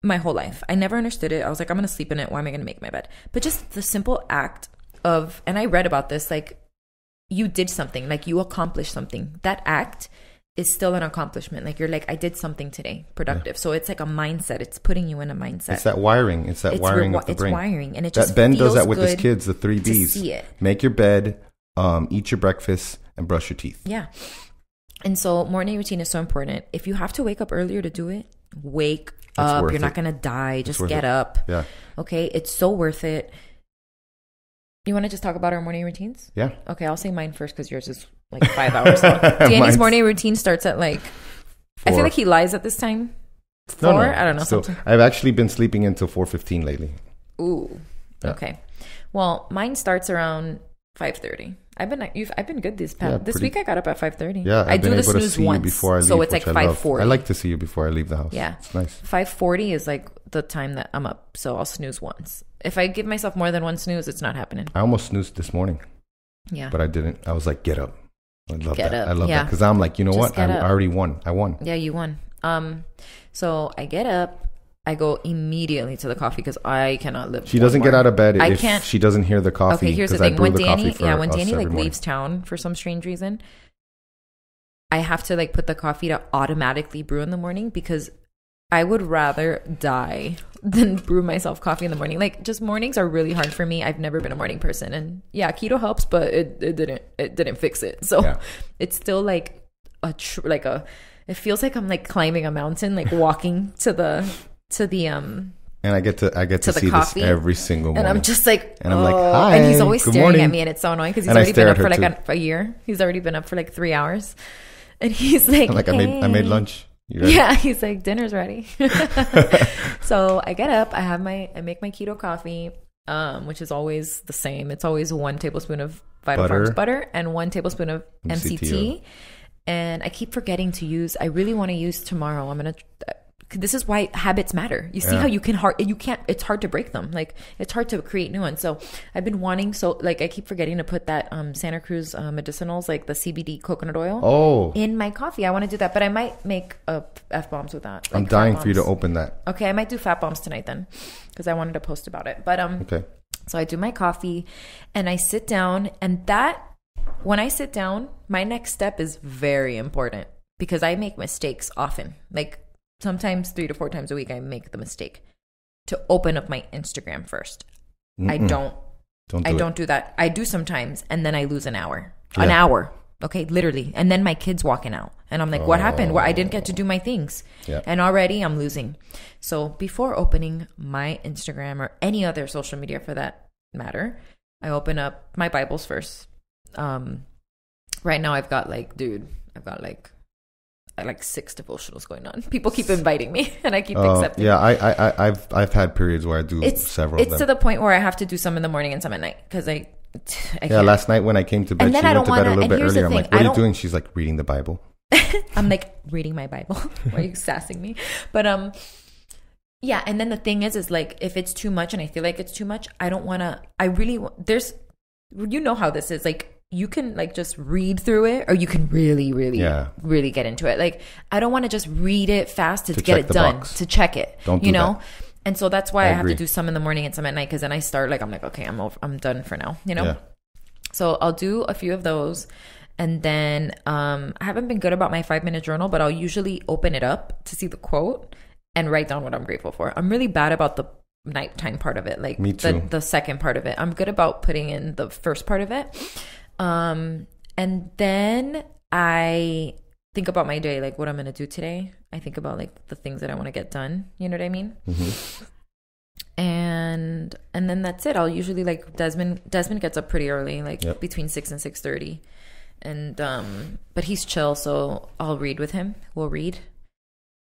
My whole life. I never understood it. I was like, I'm going to sleep in it. Why am I going to make my bed? But just the simple act of, and I read about this, like you did something, like you accomplished something. That act is still an accomplishment. Like you're like, I did something today, productive. Yeah. So it's like a mindset. It's putting you in a mindset. It's that wiring. It's that wiring of the brain. It's wiring. And it just Ben feels does that with good his kids, the 3 Bs. To see it. Make your bed, eat your breakfast, and brush your teeth. Yeah. And so morning routine is so important. If you have to wake up earlier to do it, wake up. You're not going to die. Just get up. Yeah. Okay. It's so worth it. You want to just talk about our morning routines? Yeah. Okay. I'll say mine first because yours is like 5 hours long. Danny's morning routine starts at like, 4. I feel like he lies at this time. 4? No. I don't know. So I've actually been sleeping until 4:15 lately. Ooh. Yeah. Okay. Well, mine starts around 5:30. I've been good this week. I got up at 5:30. Yeah, I do the snooze once, before I leave, so it's like 5:40. I like to see you before I leave the house. Yeah, it's nice. 5:40 is like the time that I'm up, so I'll snooze once. If I give myself more than one snooze, it's not happening. I almost snoozed this morning. Yeah, but I didn't. I was like, get up. I love get that. Up. I love that because I'm like, you know Just what? I already won. I won. Yeah, you won. So I get up. I go immediately to the coffee because I cannot live. She doesn't get out of bed if she doesn't hear the coffee. Okay, here's the thing. When Danny like leaves town for some strange reason, I have to like put the coffee to automatically brew in the morning because I would rather die than brew myself coffee in the morning. Like just mornings are really hard for me. I've never been a morning person, and yeah, keto helps, but it didn't fix it. So it's still like it feels like I'm like climbing a mountain, like walking to the and I get to see this every single morning. And I'm just like, and I'm like, hi. And he's always staring morning. at me, and it's so annoying because he's already been up for like a year. He's already been up for like 3 hours, and he's like, I'm like, hey. I made lunch. Yeah, he's like, dinner's ready. So I get up, I make my keto coffee, which is always the same. It's always 1 tablespoon of Vital Farms butter and 1 tablespoon of MCT. And I keep forgetting to use. I really want to use tomorrow. This is why habits matter. You see how you can't. It's hard to break them. Like it's hard to create new ones. So I've been wanting. So like I keep forgetting to put that Santa Cruz medicinals, like the CBD coconut oil, in my coffee. I want to do that, but I might make F bombs with that. Like I'm dying for you to open that. Okay, I might do fat bombs tonight then, because I wanted to post about it. But okay. So I do my coffee, and I sit down, and when I sit down, my next step is very important because I make mistakes often. Like sometimes 3 to 4 times a week, I make the mistake to open up my Instagram first. I don't do that. I do sometimes, and then I lose an hour. Yeah. An hour. Okay, literally. And then my kid's walking out. And I'm like, what happened? Well, I didn't get to do my things. Yeah. And already I'm losing. So before opening my Instagram or any other social media for that matter, I open up my Bibles first. Right now I've got like 6 devotionals going on. People keep inviting me, and I keep accepting. Yeah, I've had periods where I do several. It's to the point where I have to do some in the morning and some at night because I can't. Last night when I came to bed, she went to bed a little bit earlier. I'm like, what are you doing? She's like, reading the Bible. I'm like, reading my Bible. Why are you sassing me? But yeah. And then the thing is like, if it's too much and I feel like it's too much, I don't want to. You know how this is like. You can like just read through it, or you can really get into it. Like I don't want to just read it fast to get it done, to check it. Don't do that. And so that's why I have to do some in the morning and some at night, because then I start like I'm like, okay, I'm done for now. So I'll do a few of those, and then I haven't been good about my 5-minute journal, but I'll usually open it up to see the quote and write down what I'm grateful for. I'm really bad about the nighttime part of it, like me too. The second part of it. I'm good about putting in the first part of it. And then I think about my day, like what I'm going to do today. I think about like the things that I want to get done. You know what I mean? Mm-hmm. And then that's it. I'll usually like Desmond gets up pretty early, like between 6 and 6:30. And but he's chill, so I'll read with him. We'll read.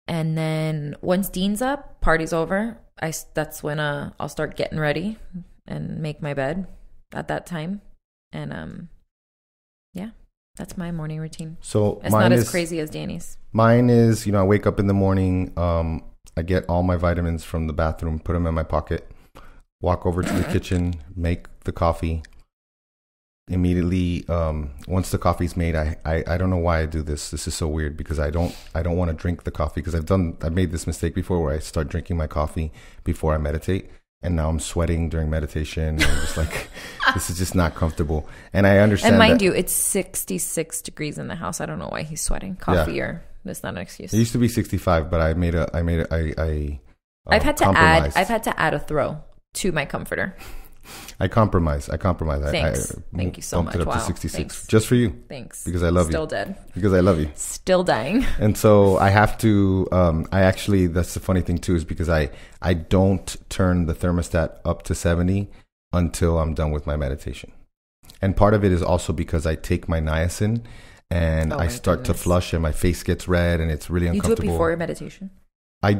And then once Dean's up, party's over. That's when I'll start getting ready and make my bed at that time. And yeah, that's my morning routine. So it's not as crazy as Danny's. Mine is, I wake up in the morning, I get all my vitamins from the bathroom, put them in my pocket, walk over to the kitchen, make the coffee. Immediately, once the coffee's made, I don't know why I do this. This is so weird because I don't want to drink the coffee because I've made this mistake before where I start drinking my coffee before I meditate, and now I'm sweating during meditation. And I'm just like, this is just not comfortable. And I understand. And mind you, it's 66 degrees in the house. I don't know why he's sweating. Coffee or that's not an excuse. It used to be 65, but I've had to add a throw to my comforter. I compromise. Thanks. Thank you so much. Bumped it up to 66. Thanks. Just for you. Thanks. Because I love you. Still dead. Because I love you. Still dying. And so I have to, that's the funny thing too, is because I don't turn the thermostat up to 70 until I'm done with my meditation. And part of it is also because I take my niacin and I start to flush and my face gets red and it's really uncomfortable. You do it before your meditation? I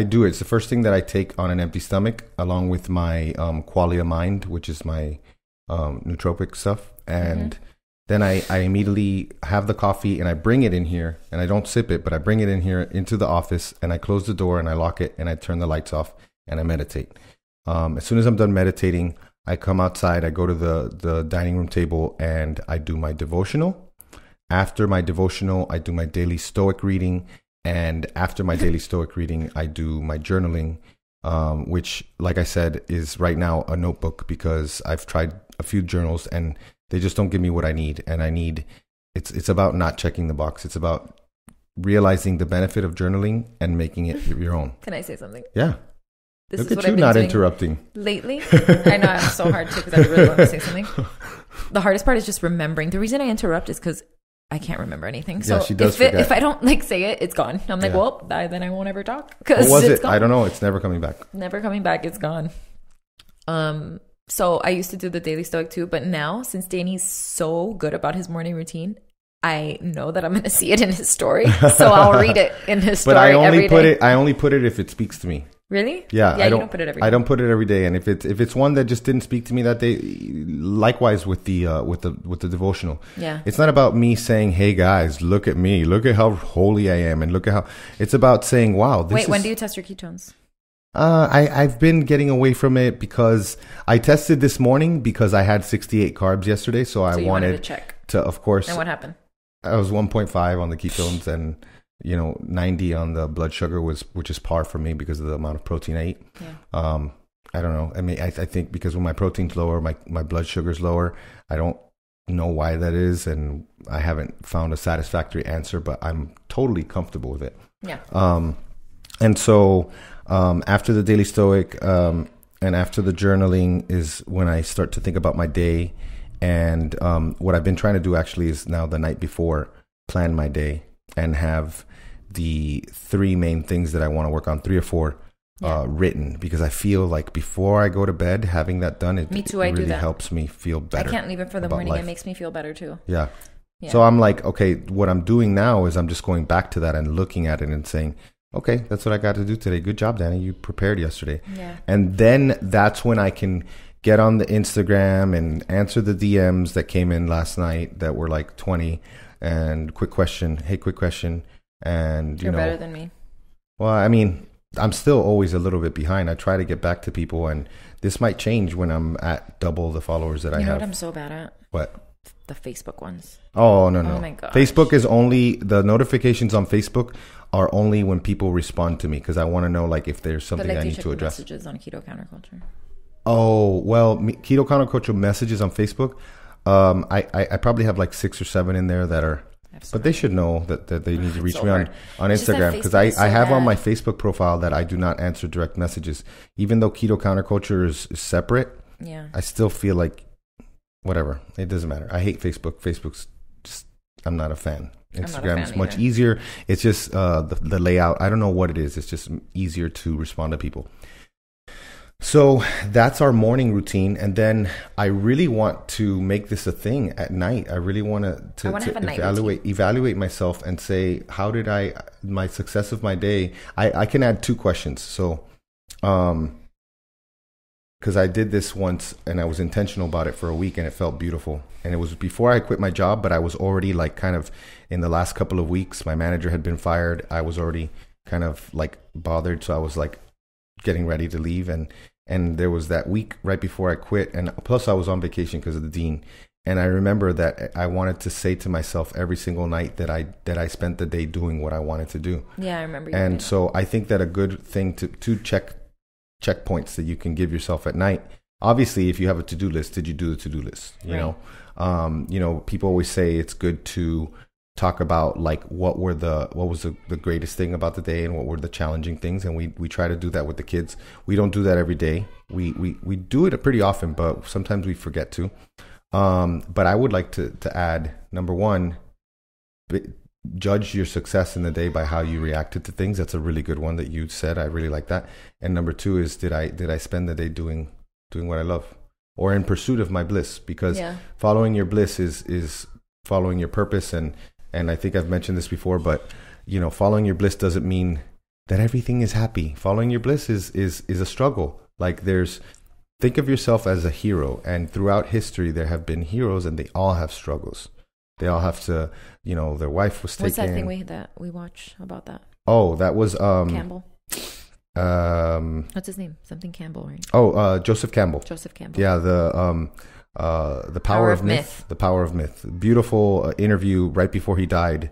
do it. It's the first thing that I take on an empty stomach, along with my Qualia Mind, which is my nootropic stuff. And then I immediately have the coffee and I bring it in here, and I don't sip it, but I bring it in here into the office and I close the door and I lock it and I turn the lights off and I meditate. As soon as I'm done meditating, I come outside, I go to the dining room table and I do my devotional. After my devotional, I do my daily Stoic reading. And after my daily Stoic reading, I do my journaling, which, like I said, is right now a notebook because I've tried a few journals and they just don't give me what I need. And it's about not checking the box. It's about realizing the benefit of journaling and making it your own. Can I say something? Yeah. This Look is at what you I've been not doing interrupting. Lately. I know, I'm so hard too because I really want to say something. The hardest part is just remembering. The reason I interrupt is because I can't remember anything. So she does forget. If I don't say it, it's gone. I'm like, well, then I won't ever talk. What was it? Gone. I don't know. It's never coming back. Never coming back. It's gone. So I used to do the daily Stoic too, but now since Danny's so good about his morning routine, I know that I'm going to see it in his story. So I'll read it in his story. But I only put it if it speaks to me. Really? Yeah, you don't put it every day. I don't put it every day, and if it's one that just didn't speak to me that day, likewise with the devotional. Yeah, it's not about me saying, "Hey guys, look at me, look at how holy I am," and look at how. It's about saying, "Wow, when do you test your ketones?" I've been getting away from it because I tested this morning because I had 68 carbs yesterday, so I wanted to check. Of course. And what happened? I was 1.5 on the ketones and 90 on the blood sugar, which is par for me because of the amount of protein I eat. Yeah. I don't know. I mean, I think because when my protein's lower, my blood sugar's lower. I don't know why that is, and I haven't found a satisfactory answer, but I'm totally comfortable with it. Yeah. And so after the daily Stoic and after the journaling is when I start to think about my day. And what I've been trying to do actually is now the night before plan my day and have the 3 main things that I want to work on, 3 or 4 written, because I feel like before I go to bed, having that done, it really helps me feel better. I can't leave it for the morning. Life. It makes me feel better too. Yeah. So I'm like, okay, what I'm doing now is I'm just going back to that and looking at it and saying, okay, that's what I got to do today. Good job, Danny. You prepared yesterday. Yeah. And then that's when I can get on the Instagram and answer the DMs that came in last night that were like 20 and quick question. And you're better than me. Well, I mean, I'm still always a little bit behind. I try to get back to people, and this might change when I'm at double the followers that I have. You know what I'm so bad at? What? The Facebook ones. Oh, no. Oh my gosh. Facebook is only, the notifications on Facebook are only when people respond to me because I want to know like if there's something I need to address. Messages on Keto Counterculture. Oh, well, Keto Counterculture messages on Facebook. I probably have like 6 or 7 in there that are, but they should know that they need to reach me on Instagram because I have on my Facebook profile that I do not answer direct messages. Even though Keto Counterculture is separate, I still feel like whatever. It doesn't matter. I hate Facebook. Facebook's just, I'm not a fan. Instagram is much easier. It's just the layout. I don't know what it is. It's just easier to respond to people. So that's our morning routine, and then I really want to make this a thing at night. I really want to evaluate myself and say, how did my success of my day? I can add 2 questions. So, because I did this once and I was intentional about it for a week, and it felt beautiful. And it was before I quit my job, but I was already like kind of in the last couple of weeks. My manager had been fired. I was already kind of like bothered, so I was like getting ready to leave, and there was that week right before I quit, and plus I was on vacation because of the dean. And I remember that I wanted to say to myself every single night that I spent the day doing what I wanted to do. Yeah, I remember. And so I think that a good thing to checkpoints that you can give yourself at night. Obviously, if you have a to-do list, did you do the to-do list? You know, people always say it's good to talk about like what was the greatest thing about the day and what were the challenging things, and we try to do that with the kids. We don't do that every day. We do it pretty often, but sometimes we forget to. But I would like to add, number 1, judge your success in the day by how you reacted to things. That's a really good one that you said. I really like that. And number 2 is, did I spend the day doing what I love or in pursuit of my bliss? Because following your bliss is following your purpose. And I think I've mentioned this before, but you know, following your bliss doesn't mean that everything is happy. Following your bliss is a struggle. Like think of yourself as a hero, and throughout history there have been heroes, and they all have struggles. They all have to, you know, their wife was taken. What's that thing we watch about that? Oh, that was Campbell. What's his name? Something Campbell, right? Oh, Joseph Campbell. Joseph Campbell. Yeah, the Power of Myth. The Power of Myth. Beautiful interview right before he died.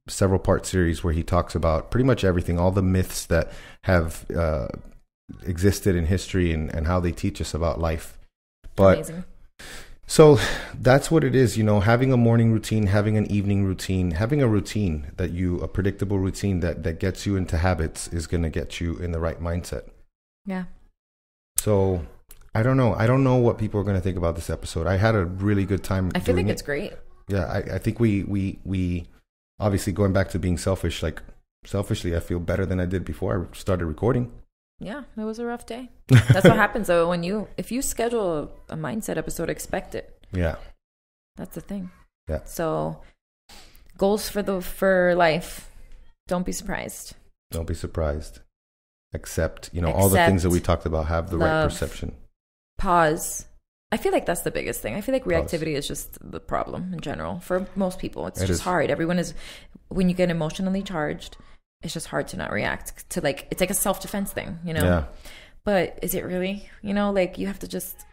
Several part series where he talks about pretty much everything, all the myths that have existed in history and how they teach us about life. But amazing. So that's what it is, you know, having a morning routine, having an evening routine, having a routine a predictable routine that gets you into habits is going to get you in the right mindset. Yeah. So I don't know. I don't know what people are going to think about this episode. I had a really good time. I feel like it's great. Yeah. I think we obviously, going back to being selfish, like selfishly, I feel better than I did before I started recording. Yeah, it was a rough day. That's what happens though if you schedule a mindset episode, expect it. Yeah, that's the thing. Yeah. So goals for life. Don't be surprised. Don't be surprised. Accept, all the things that we talked about. Have the right perception. Pause. I feel like that's the biggest thing. I feel like reactivity is just the problem in general for most people. It's just hard. Everyone is, when you get emotionally charged, it's just hard to not react to, like, it's like a self-defense thing, Yeah. But is it really? You have to just.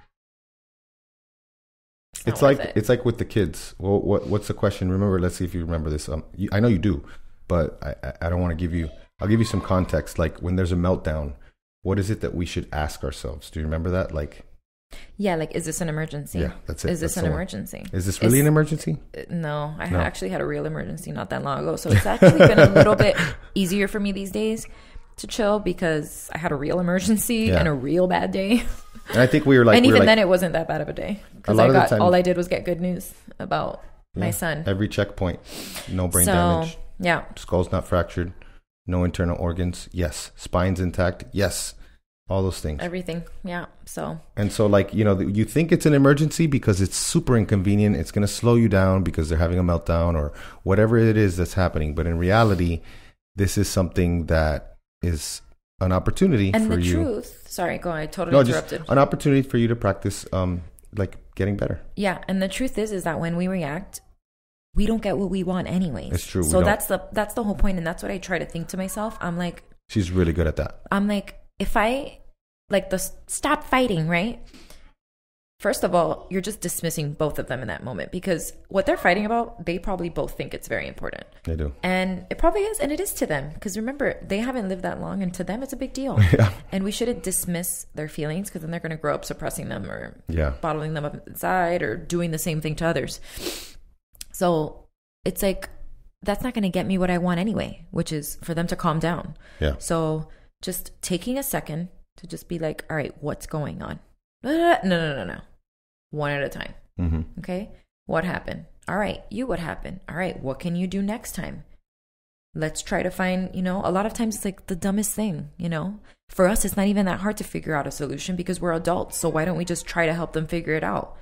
It's like with the kids. Well, what's the question? Remember, let's see if you remember this. I know you do, but I don't want to give you. I'll give you some context. Like, when there's a meltdown, what is it that we should ask ourselves? Do you remember that? Yeah, is this an emergency? Yeah, that's it. Is this an emergency? Is this really an emergency? No, I actually had a real emergency not that long ago. So it's actually been a little bit easier for me these days to chill because I had a real emergency and a real bad day. And I think we were like... And even then, it wasn't that bad of a day. Because all I did was get good news about my son. Every checkpoint. No brain damage. Yeah. Skull's not fractured. No internal organs. Yes. Spine's intact. Yes. All those things. Everything. Yeah. So. And so, you think it's an emergency because it's super inconvenient. It's going to slow you down because they're having a meltdown or whatever it is that's happening. But in reality, this is something that is an opportunity for you. And the truth. Sorry, go on. I totally interrupted. Just an opportunity for you to practice, getting better. Yeah. And the truth is that when we react, we don't get what we want anyways. It's true. So that's the whole point. And that's what I try to think to myself. I'm like. She's really good at that. I'm like. If I stop fighting, right? First of all, you're just dismissing both of them in that moment because what they're fighting about, they probably both think it's very important. They do. And it probably is. And it is to them. Because remember, they haven't lived that long and to them, it's a big deal. Yeah. And we shouldn't dismiss their feelings because then they're going to grow up suppressing them or bottling them up inside or doing the same thing to others. So it's like, that's not going to get me what I want anyway, which is for them to calm down. Yeah. So just taking a second to just be like, all right, what's going on? No. One at a time. Mm-hmm. Okay. What happened? All right. What happened? All right. What can you do next time? let's try to find, a lot of times it's like the dumbest thing, For us, it's not even that hard to figure out a solution because we're adults. So why don't we just try to help them figure it out?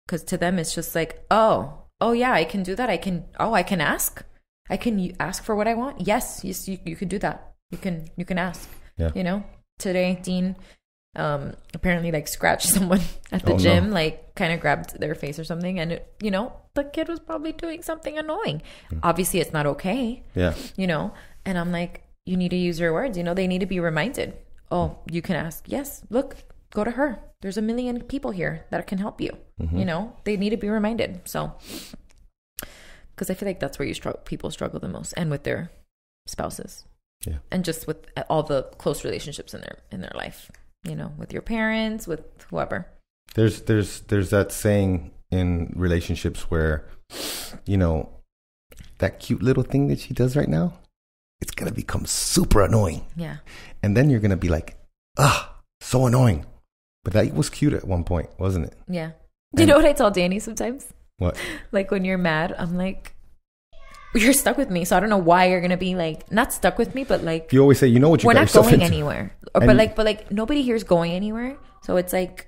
Because to them, it's just like, oh yeah, I can do that. I can ask. I can ask for what I want. Yes, you could do that. You can ask. Yeah. Today, Dean apparently like scratched someone at the gym, like kind of grabbed their face or something, and the kid was probably doing something annoying. Obviously it's not okay. Yeah. And I'm like, you need to use your words. They need to be reminded. Oh, you can ask. Yes, look, go to her. There's a million people here that can help you. They need to be reminded. So because I feel like that's where people struggle the most, and with their spouses. Yeah. And just with all the close relationships in their life, with your parents, with whoever. There's that saying in relationships where, that cute little thing that she does right now, it's going to become super annoying. Yeah. And then you're going to be like, so annoying. But that was cute at one point, wasn't it? Yeah. Do you know what I tell Danny sometimes? What? Like when you're mad, I'm like, you're stuck with me, so I don't know why you're gonna be like not stuck with me, but like you always say, you know what you we're got not yourself going into. anywhere. But like nobody here's going anywhere. So it's like,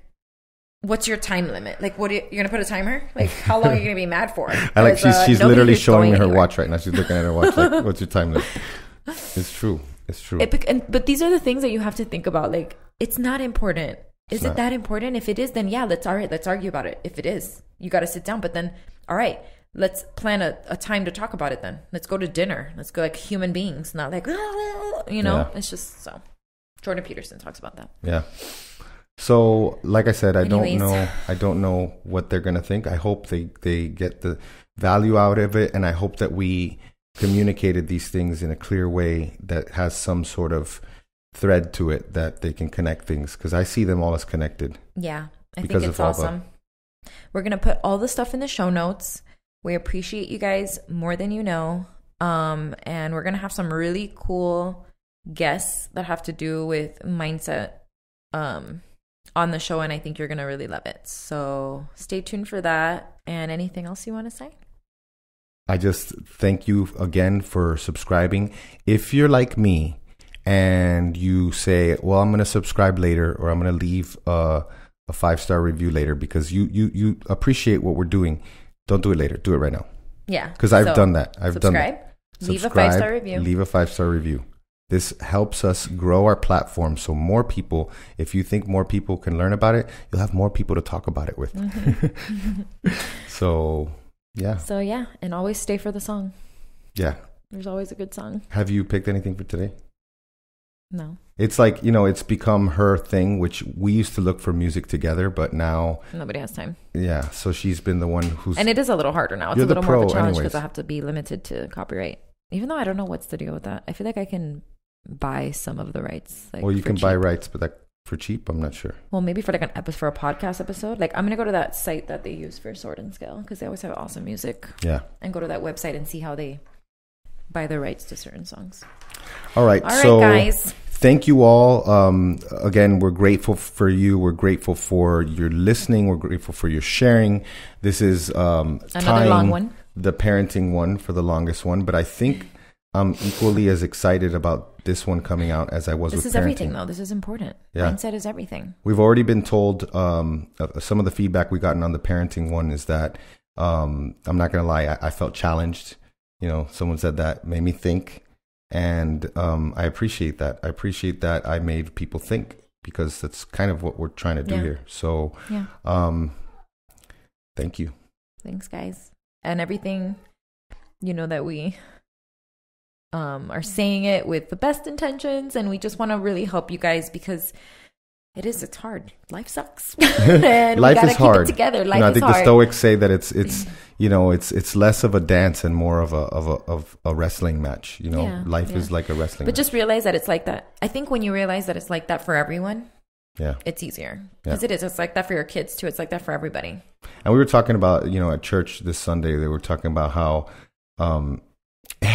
what's your time limit? Like, you're gonna put a timer? Like, how long are you gonna be mad for? I like she's literally showing me her anywhere. watch right now. She's looking at her watch. Like, what's your time limit? It's true. But these are the things that you have to think about. Like, it's not important. Is it that important? If it is, then yeah, let's argue about it. If it is, you got to sit down. But then, all right, let's plan a time to talk about it then. Let's go to dinner. Let's go like human beings, not like, Yeah. It's just so. Jordan Peterson talks about that. Yeah. So, like I said, I Anyways. don't know what they're going to think. I hope they get the value out of it. And I hope that we communicated these things in a clear way that has some sort of thread to it that they can connect things, because I see them all as connected. Yeah, I because think it's of all awesome. We're going to put all the stuff in the show notes. We appreciate you guys more than you know. And we're going to have some really cool guests that have to do with mindset on the show. And I think you're going to really love it. So stay tuned for that. And anything else you want to say? I just thank you again for subscribing. If you're like me and you say, well, I'm going to subscribe later, or I'm going to leave a 5-star review later because you appreciate what we're doing, don't do it later. Do it right now. Yeah. Because I've done that. I've done that. Leave a 5-star review. Leave a 5-star review. This helps us grow our platform. So more people, if you think more people can learn about it, you'll have more people to talk about it with. Mm-hmm. So, yeah. And always stay for the song. Yeah. There's always a good song. Have you picked anything for today? No. It's like, it's become her thing, which we used to look for music together, but now nobody has time. Yeah. So she's been the one who's... And it is a little harder now. It's a little more of a challenge because I have to be limited to copyright. Even though I don't know what's the deal with that. I feel like I can buy some of the rights. Well, you can buy rights, but that for cheap, I'm not sure. Well, maybe for like for a podcast episode. Like I'm going to go to that site that they use for Sword and Scale because they always have awesome music. Yeah. And go to that website and see how they buy the rights to certain songs. All right, guys. Thank you all. Again, we're grateful for you. We're grateful for your listening. We're grateful for your sharing. This is another long one. The parenting one for the longest one. But I think I'm equally as excited about this one coming out as I was with parenting. This is everything, though. This is important. Yeah. Mindset is everything. We've already been told some of the feedback we've gotten on the parenting one is that I'm not going to lie. I felt challenged. Someone said that made me think. And I appreciate that. I appreciate that I made people think, because that's kind of what we're trying to do here. So, thank you. Thanks, guys. And everything, that we are saying it with the best intentions, and we just want to really help you guys because it's hard. Life sucks. And life is hard. Keep it together. Life I is think hard. the Stoics say that it's less of a dance and more of a wrestling match. Life is like a wrestling match. But just realize that it's like that. I think when you realize that it's like that for everyone, yeah, it's easier. Because it is. It's like that for your kids too. It's like that for everybody. And we were talking about, at church this Sunday, they were talking about how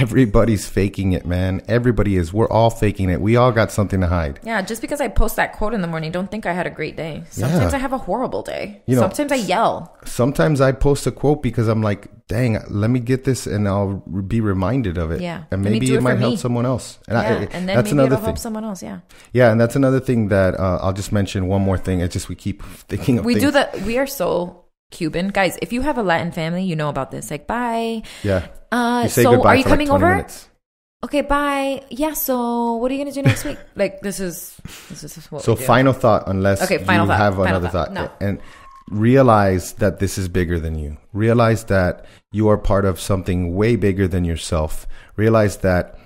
everybody's faking it, man. Everybody is. We're all faking it. We all got something to hide. Yeah, just because I post that quote in the morning, don't think I had a great day. Sometimes I have a horrible day. Sometimes I yell. Sometimes I post a quote because I'm like, dang, let me get this and I'll be reminded of it. Yeah. And maybe it might help someone else. And and then maybe it'll help someone else. Yeah. Yeah, and that's another thing that I'll just mention one more thing. It's just we keep thinking of things. We are so Cuban. Guys, if you have a Latin family, you know about this. Like, bye. Yeah. You say so are you coming like over? Minutes. Okay, bye. Yeah, so what are you going to do next week? Like, this is what so we do. Final thought, unless you have another thought. No. And realize that this is bigger than you. Realize that you are part of something way bigger than yourself. Realize that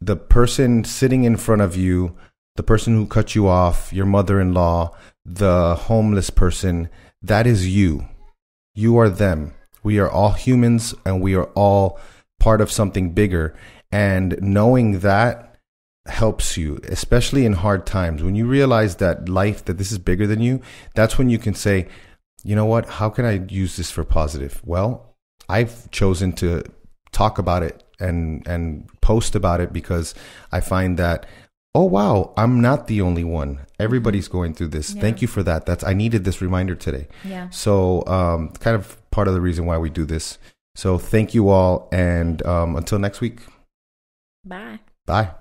the person sitting in front of you, the person who cut you off, your mother-in-law, the homeless person, that is you. You are them. We are all humans and we are all part of something bigger. And knowing that helps you, especially in hard times. When you realize that this is bigger than you, that's when you can say, you know what, how can I use this for positive? Well, I've chosen to talk about it and post about it because I find that, oh, wow, I'm not the only one. Everybody's going through this. Yeah. Thank you for that. I needed this reminder today. Yeah. So kind of part of the reason why we do this. So thank you all. And until next week. Bye. Bye.